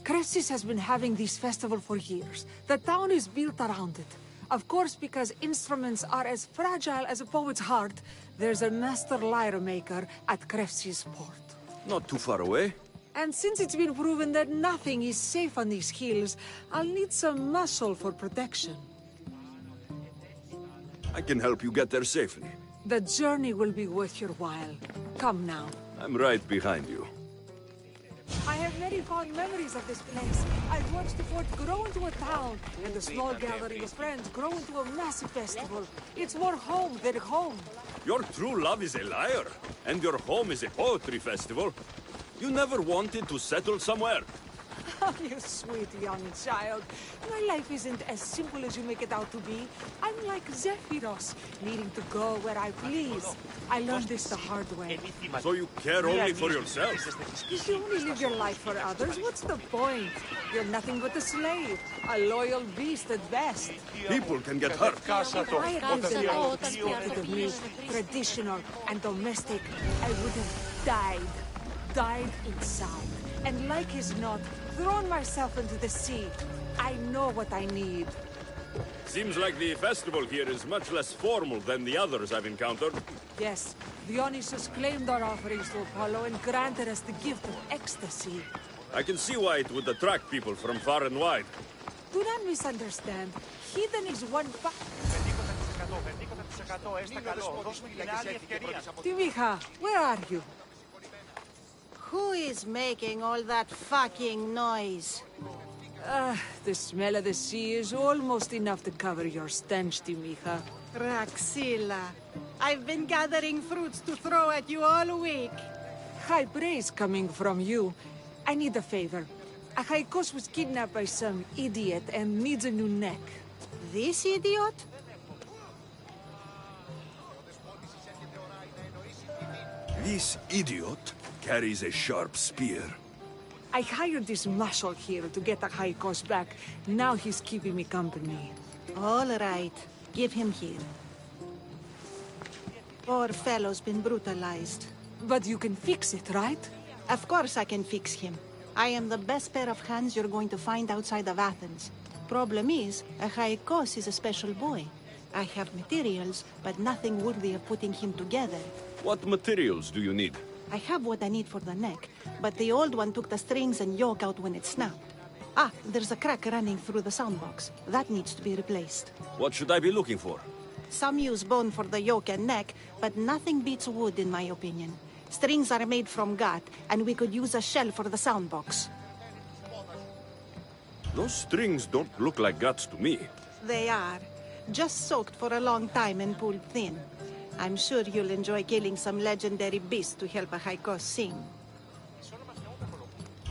[SPEAKER 11] Cressis has been having this festival for years. The town is built around it. Of course, because instruments are as fragile as a poet's heart, there's a master lyre maker at Cressis port.
[SPEAKER 9] Not too far away.
[SPEAKER 11] And since it's been proven that nothing is safe on these hills, I'll need some muscle for protection.
[SPEAKER 9] I can help you get there safely.
[SPEAKER 11] The journey will be worth your while. Come now.
[SPEAKER 9] I'm right behind you.
[SPEAKER 11] I have many fond memories of this place. I've watched the fort grow into a town, and a small gathering of friends grow into a massive festival. It's more home than home.
[SPEAKER 9] Your true love is a lyre, and your home is a poetry festival. You never wanted to settle somewhere.
[SPEAKER 11] Oh, you sweet young child. My life isn't as simple as you make it out to be. I'm like Zephyros, needing to go where I please. I learned this the hard way.
[SPEAKER 9] So you care only for yourself?
[SPEAKER 11] If you only live your life for others, what's the point? You're nothing but a slave, a loyal beast at best.
[SPEAKER 9] People can get hurt.
[SPEAKER 11] If I had lived the life expected of me, traditional and domestic, I would have died inside. And like as not, thrown myself into the sea. I know what I need.
[SPEAKER 9] Seems like the festival here is much less formal than the others I've encountered.
[SPEAKER 11] Yes, Dionysus claimed our offerings to Apollo and granted us the gift of ecstasy.
[SPEAKER 9] I can see why it would attract people from far and wide.
[SPEAKER 11] Do not misunderstand. Heathen is one Timicha, where are you?
[SPEAKER 12] Who is making all that fucking noise?
[SPEAKER 11] The smell of the sea is almost enough to cover your stench, Timicha.
[SPEAKER 12] Raxilla, I've been gathering fruits to throw at you all week.
[SPEAKER 11] High praise coming from you. I need a favor. Achaikos was kidnapped by some idiot and needs a new neck.
[SPEAKER 12] This idiot?
[SPEAKER 9] This idiot carries a sharp spear.
[SPEAKER 11] I hired this muscle here to get Achaikos back. Now he's keeping me company.
[SPEAKER 12] All right. Give him here. Poor fellow's been brutalized.
[SPEAKER 11] But you can fix it, right?
[SPEAKER 12] Of course I can fix him. I am the best pair of hands you're going to find outside of Athens. Problem is, Achaikos is a special boy. I have materials, but nothing worthy of putting him together.
[SPEAKER 9] What materials do you need?
[SPEAKER 12] I have what I need for the neck, but the old one took the strings and yoke out when it snapped. Ah, there's a crack running through the soundbox. That needs to be replaced.
[SPEAKER 9] What should I be looking for?
[SPEAKER 12] Some use bone for the yoke and neck, but nothing beats wood in my opinion. Strings are made from gut, and we could use a shell for the soundbox.
[SPEAKER 9] Those strings don't look like guts to me.
[SPEAKER 12] They are. Just soaked for a long time and pulled thin. I'm sure you'll enjoy killing some legendary beasts to help Achaikos sing.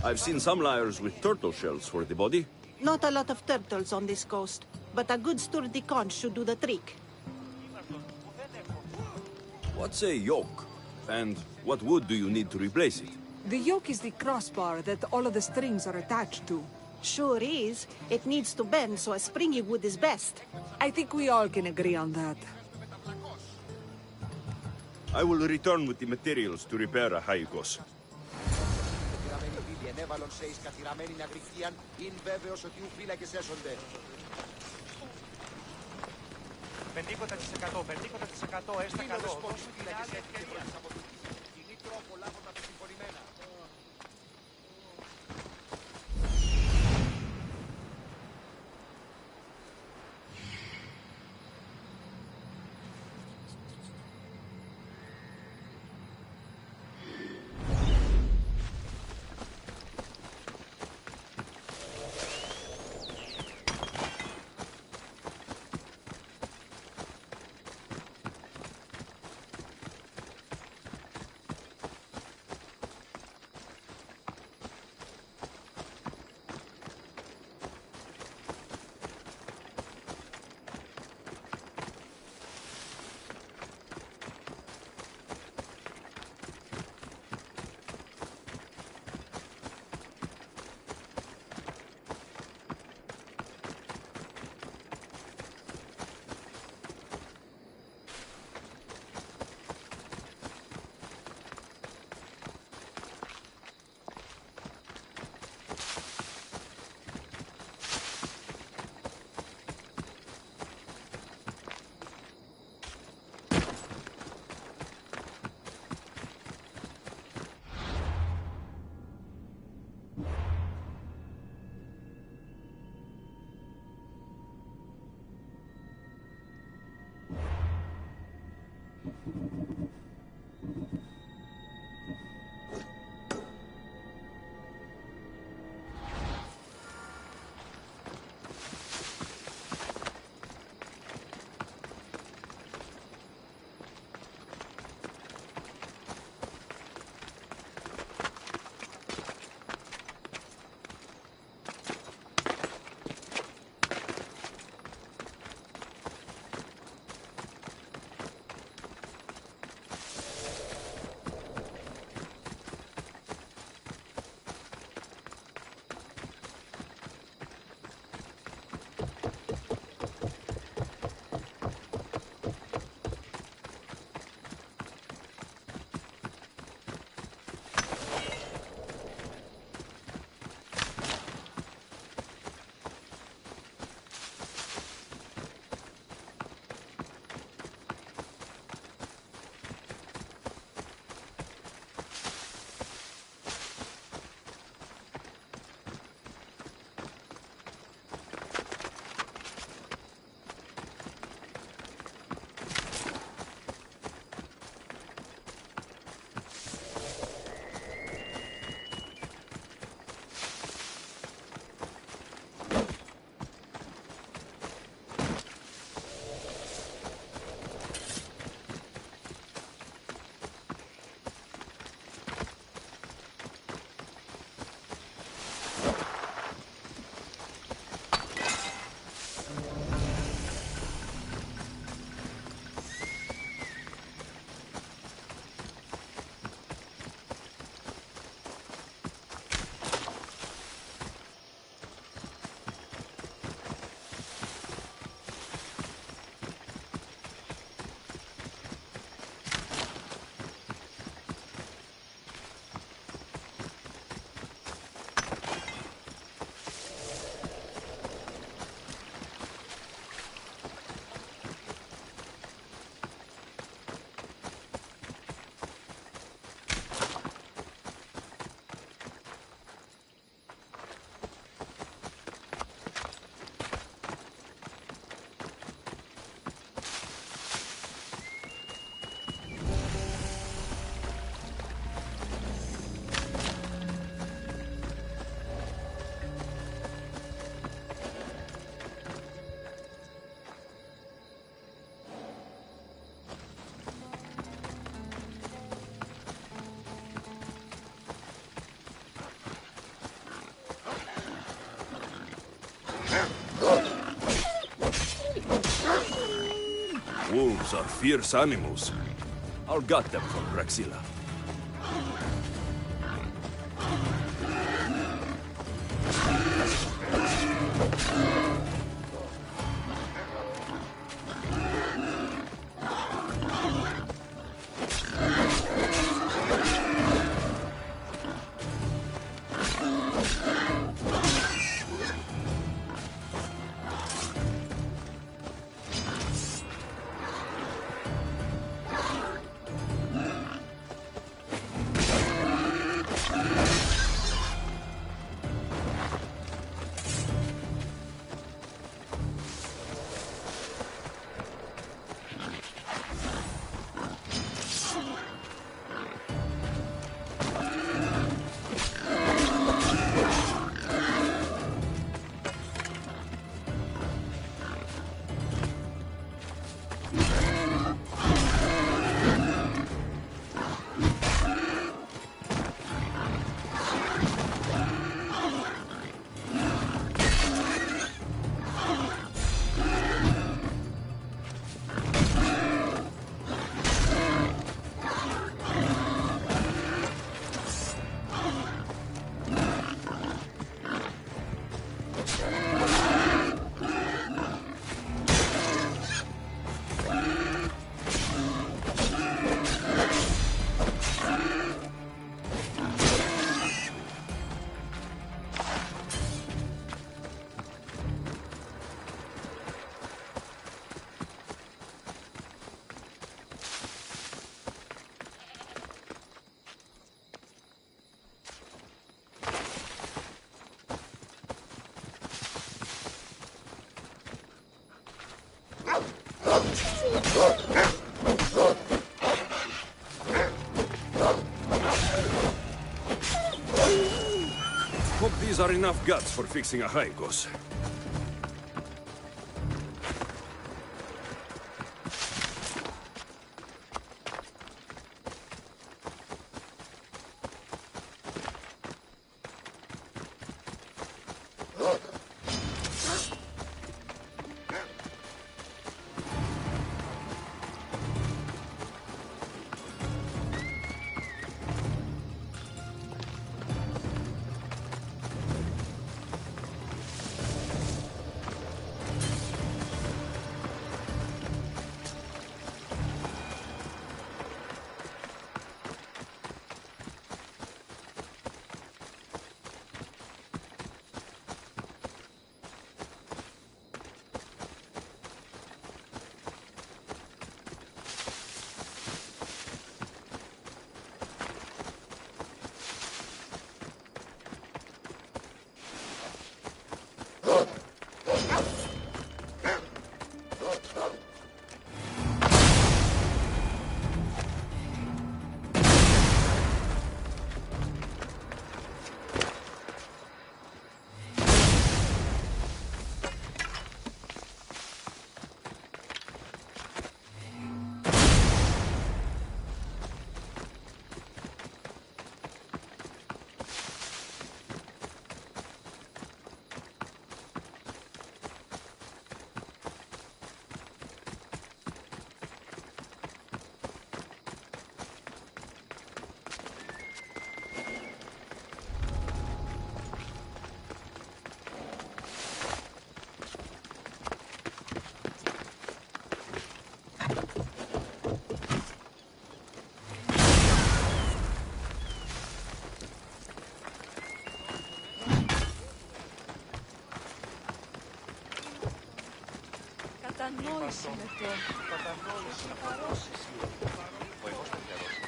[SPEAKER 9] I've seen some lyres with turtle shells for the body.
[SPEAKER 12] Not a lot of turtles on this coast, but a good sturdy conch should do the trick.
[SPEAKER 9] What's a yoke? And what wood do you need to replace it?
[SPEAKER 11] The yoke is the crossbar that all of the strings are attached to.
[SPEAKER 12] Sure is. It needs to bend, so a springy wood is best.
[SPEAKER 11] I think we all can agree on that.
[SPEAKER 9] I will return with the materials to repair Achaikos. Wolves are fierce animals. I'll gut them from Rexilla. These are enough guts for fixing a Haikos.
[SPEAKER 14] Κατανόηση με το.
[SPEAKER 7] Κατανόηση. Ο εγώ στο μυαλό σου.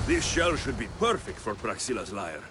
[SPEAKER 9] This shell should be perfect for Praxila's lyre.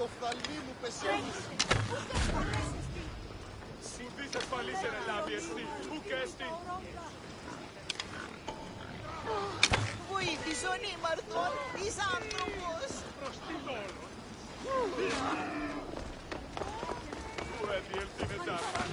[SPEAKER 4] οφθαλμί μου πεσαίνεις.
[SPEAKER 15] Ουδής ασφαλής εν ελάβει εσύ, ουκ έστι.
[SPEAKER 16] Βοήθησον ήμαρθον, εις άνθρωπος.
[SPEAKER 15] Προς τι λόγο. Που έδιελθήνε τάρμα.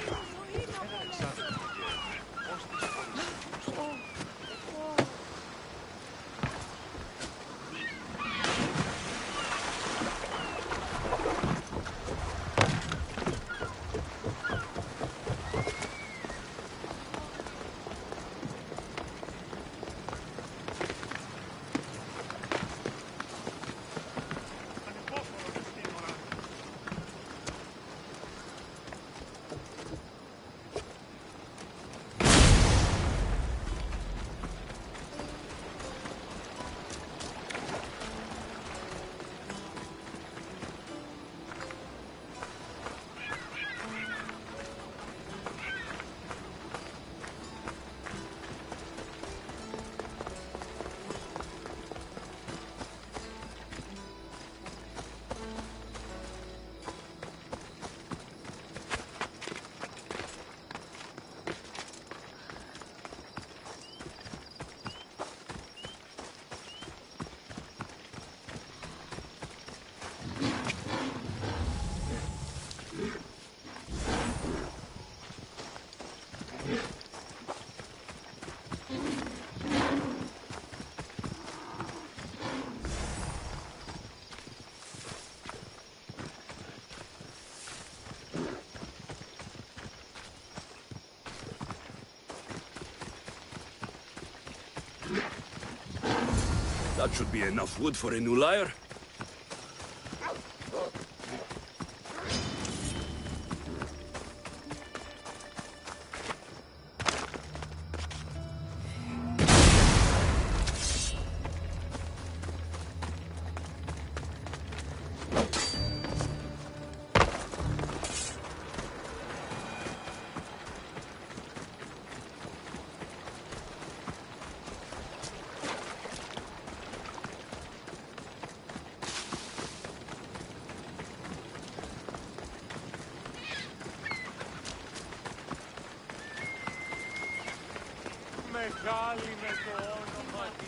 [SPEAKER 9] That should be enough wood for a new lyre.
[SPEAKER 15] Μεγάλη με το όνομα της.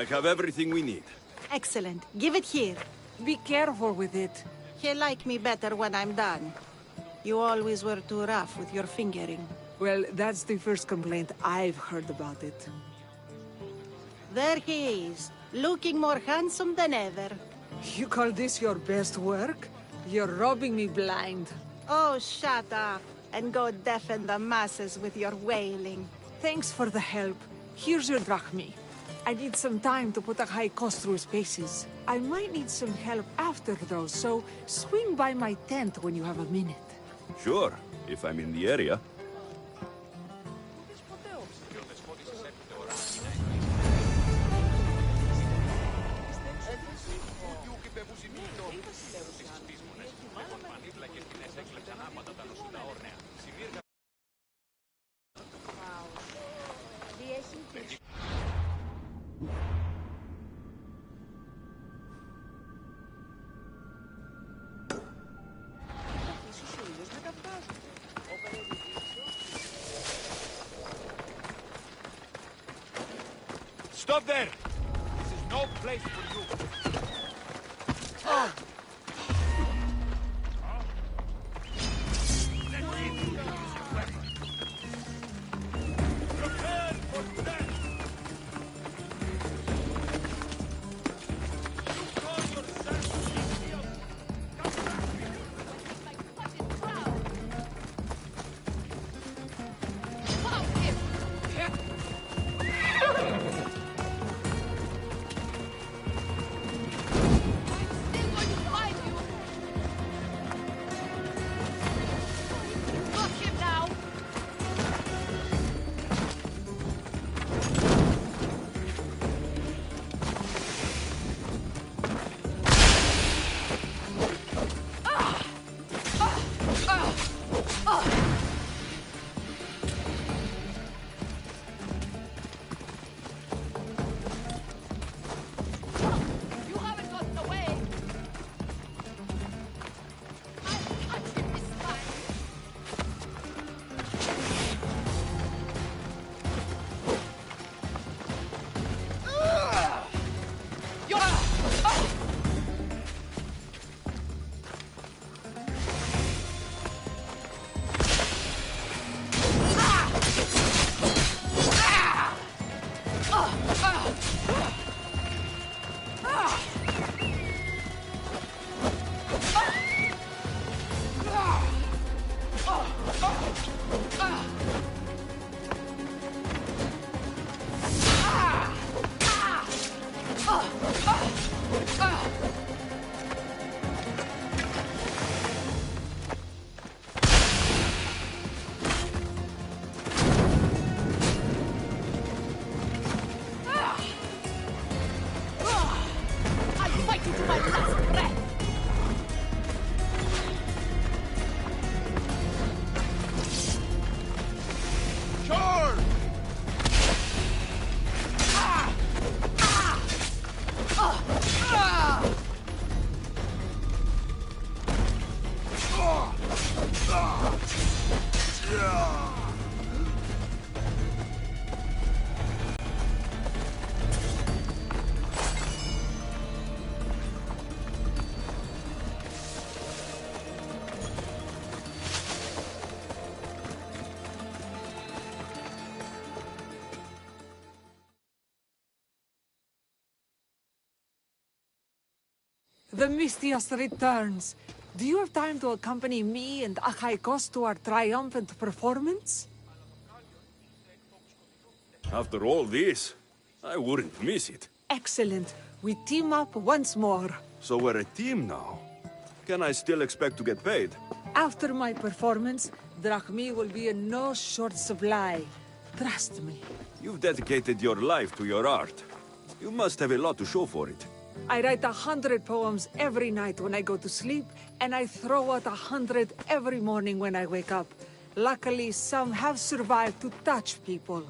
[SPEAKER 9] I have everything we need.
[SPEAKER 12] Excellent. Give it here.
[SPEAKER 11] Be careful with it.
[SPEAKER 12] He'll like me better when I'm done. You always were too rough with your fingering.
[SPEAKER 11] Well, that's the first complaint I've heard about it.
[SPEAKER 12] There he is, looking more handsome than ever.
[SPEAKER 11] You call this your best work? You're robbing me blind.
[SPEAKER 12] Oh, shut up, and go deafen the masses with your wailing.
[SPEAKER 11] Thanks for the help. Here's your drachmi. I need some time to put a high cost through spaces. I might need some help after though, so swing by my tent when you have a minute.
[SPEAKER 9] Sure, if I'm in the area.
[SPEAKER 4] Stop there! This is no place for you.
[SPEAKER 11] The Mystios returns. Do you have time to accompany me and Achaikos to our triumphant performance?
[SPEAKER 9] After all this, I wouldn't miss it.
[SPEAKER 11] Excellent. We team up once more.
[SPEAKER 9] So we're a team now. Can I still expect to get paid?
[SPEAKER 11] After my performance, drachmi will be in no short supply. Trust me.
[SPEAKER 9] You've dedicated your life to your art. You must have a lot to show for it.
[SPEAKER 11] I write 100 poems every night when I go to sleep, and I throw out 100 every morning when I wake up. Luckily, some have survived to touch people.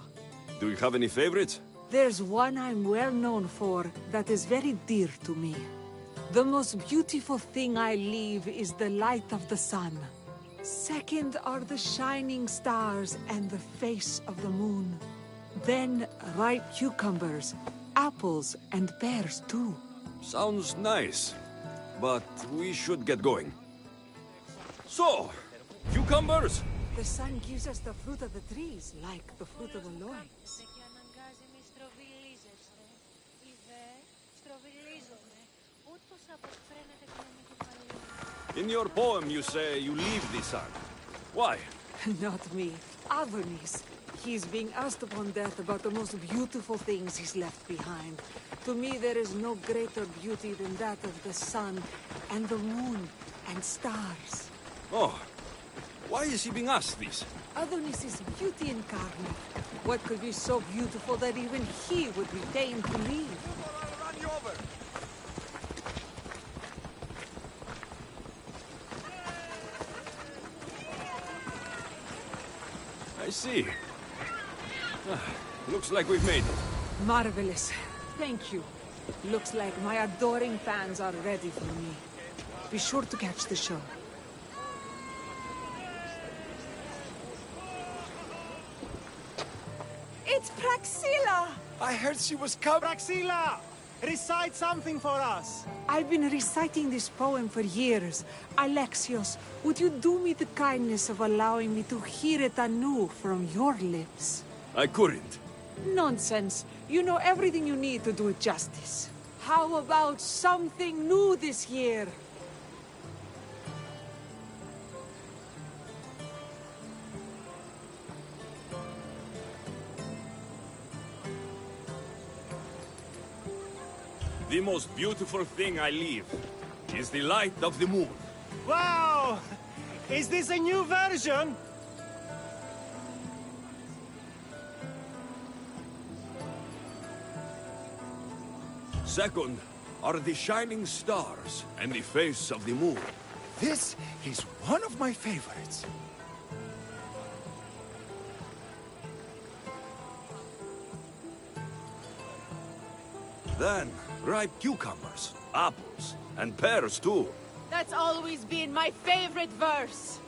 [SPEAKER 9] Do you have any favorites?
[SPEAKER 11] There's one I'm well known for that is very dear to me. The most beautiful thing I leave is the light of the sun. Second are the shining stars and the face of the moon. Then ripe cucumbers, apples, and pears too.
[SPEAKER 9] Sounds nice, but we should get going. So, cucumbers?
[SPEAKER 11] The sun gives us the fruit of the trees, like the fruit of the loins.
[SPEAKER 9] In your poem you say you leave the sun. Why?
[SPEAKER 11] Not me. Adonis. He's being asked upon death about the most beautiful things he's left behind. To me, there is no greater beauty than that of the sun, and the moon, and stars.
[SPEAKER 9] Oh, why is he being asked this?
[SPEAKER 11] Adonis is beauty incarnate. What could be so beautiful that even he would be deigned to leave?
[SPEAKER 15] Run you over!
[SPEAKER 9] I see. Looks like we've made it.
[SPEAKER 11] Marvelous. Thank you. Looks like my adoring fans are ready for me. Be sure to catch the show.
[SPEAKER 16] It's Praxilla!
[SPEAKER 13] I heard she was coming. Praxilla! Recite something for us.
[SPEAKER 11] I've been reciting this poem for years. Alexios, would you do me the kindness of allowing me to hear it anew from your lips?
[SPEAKER 9] I couldn't.
[SPEAKER 11] Nonsense. You know everything you need to do it justice. How about something new this year?
[SPEAKER 9] The most beautiful thing I leave is the light of the moon.
[SPEAKER 13] Wow! Is this a new version?
[SPEAKER 9] Second are the shining stars and the face of the moon.
[SPEAKER 5] This is one of my favorites.
[SPEAKER 9] Then, ripe cucumbers, apples, and pears too.
[SPEAKER 14] That's always been my favorite verse.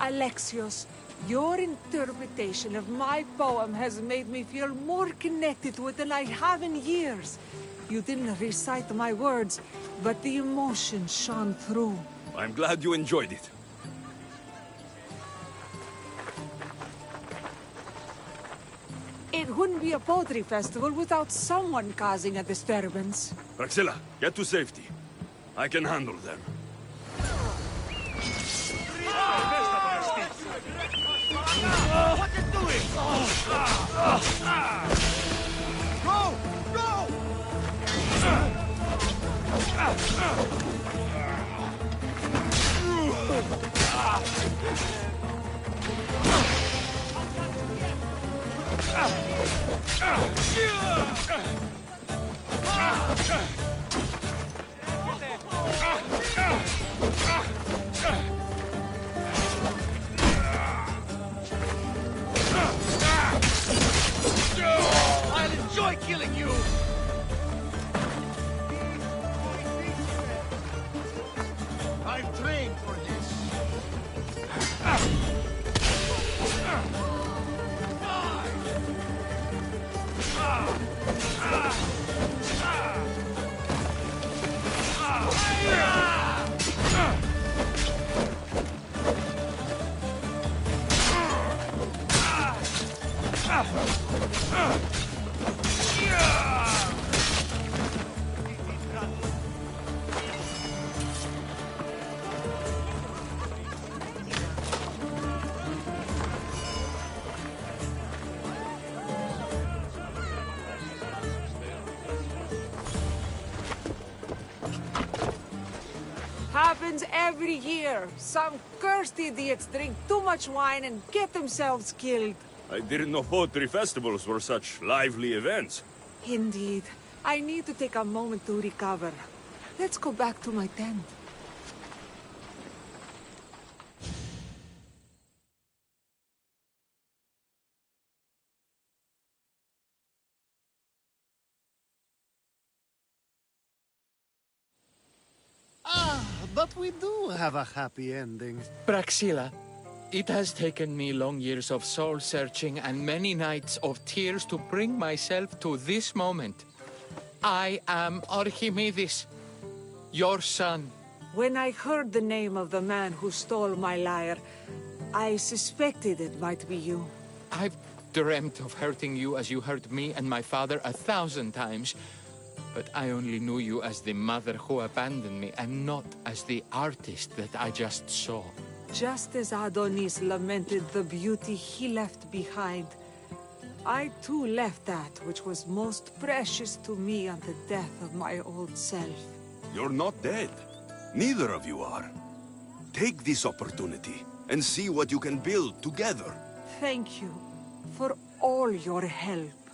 [SPEAKER 11] Alexios, your interpretation of my poem has made me feel more connected to it than I have in years. You didn't recite my words, but the emotion shone through.
[SPEAKER 9] I'm glad you enjoyed it.
[SPEAKER 11] It wouldn't be a poetry festival without someone causing a disturbance.
[SPEAKER 9] Praxilla, get to safety. I can handle them.
[SPEAKER 4] What you doing? Go! Go! I'll enjoy killing you! I've trained for this.
[SPEAKER 11] happens every year. Some cursed idiots drink too much wine and get themselves killed.
[SPEAKER 9] I didn't know poetry festivals were such lively events.
[SPEAKER 11] Indeed. I need to take a moment to recover. Let's go back to my tent.
[SPEAKER 8] But we do have a happy ending.
[SPEAKER 6] Praxilla, it has taken me long years of soul-searching and many nights of tears to bring myself to this moment. I am Archimedes, your son.
[SPEAKER 11] When I heard the name of the man who stole my lyre, I suspected it might be you.
[SPEAKER 6] I've dreamt of hurting you as you hurt me and my father 1,000 times. But I only knew you as the mother who abandoned me, and not as the artist that I just saw.
[SPEAKER 11] Just as Adonis lamented the beauty he left behind, I too left that which was most precious to me on the death of my old self.
[SPEAKER 9] You're not dead. Neither of you are. Take this opportunity and see what you can build together.
[SPEAKER 11] Thank you for all your help.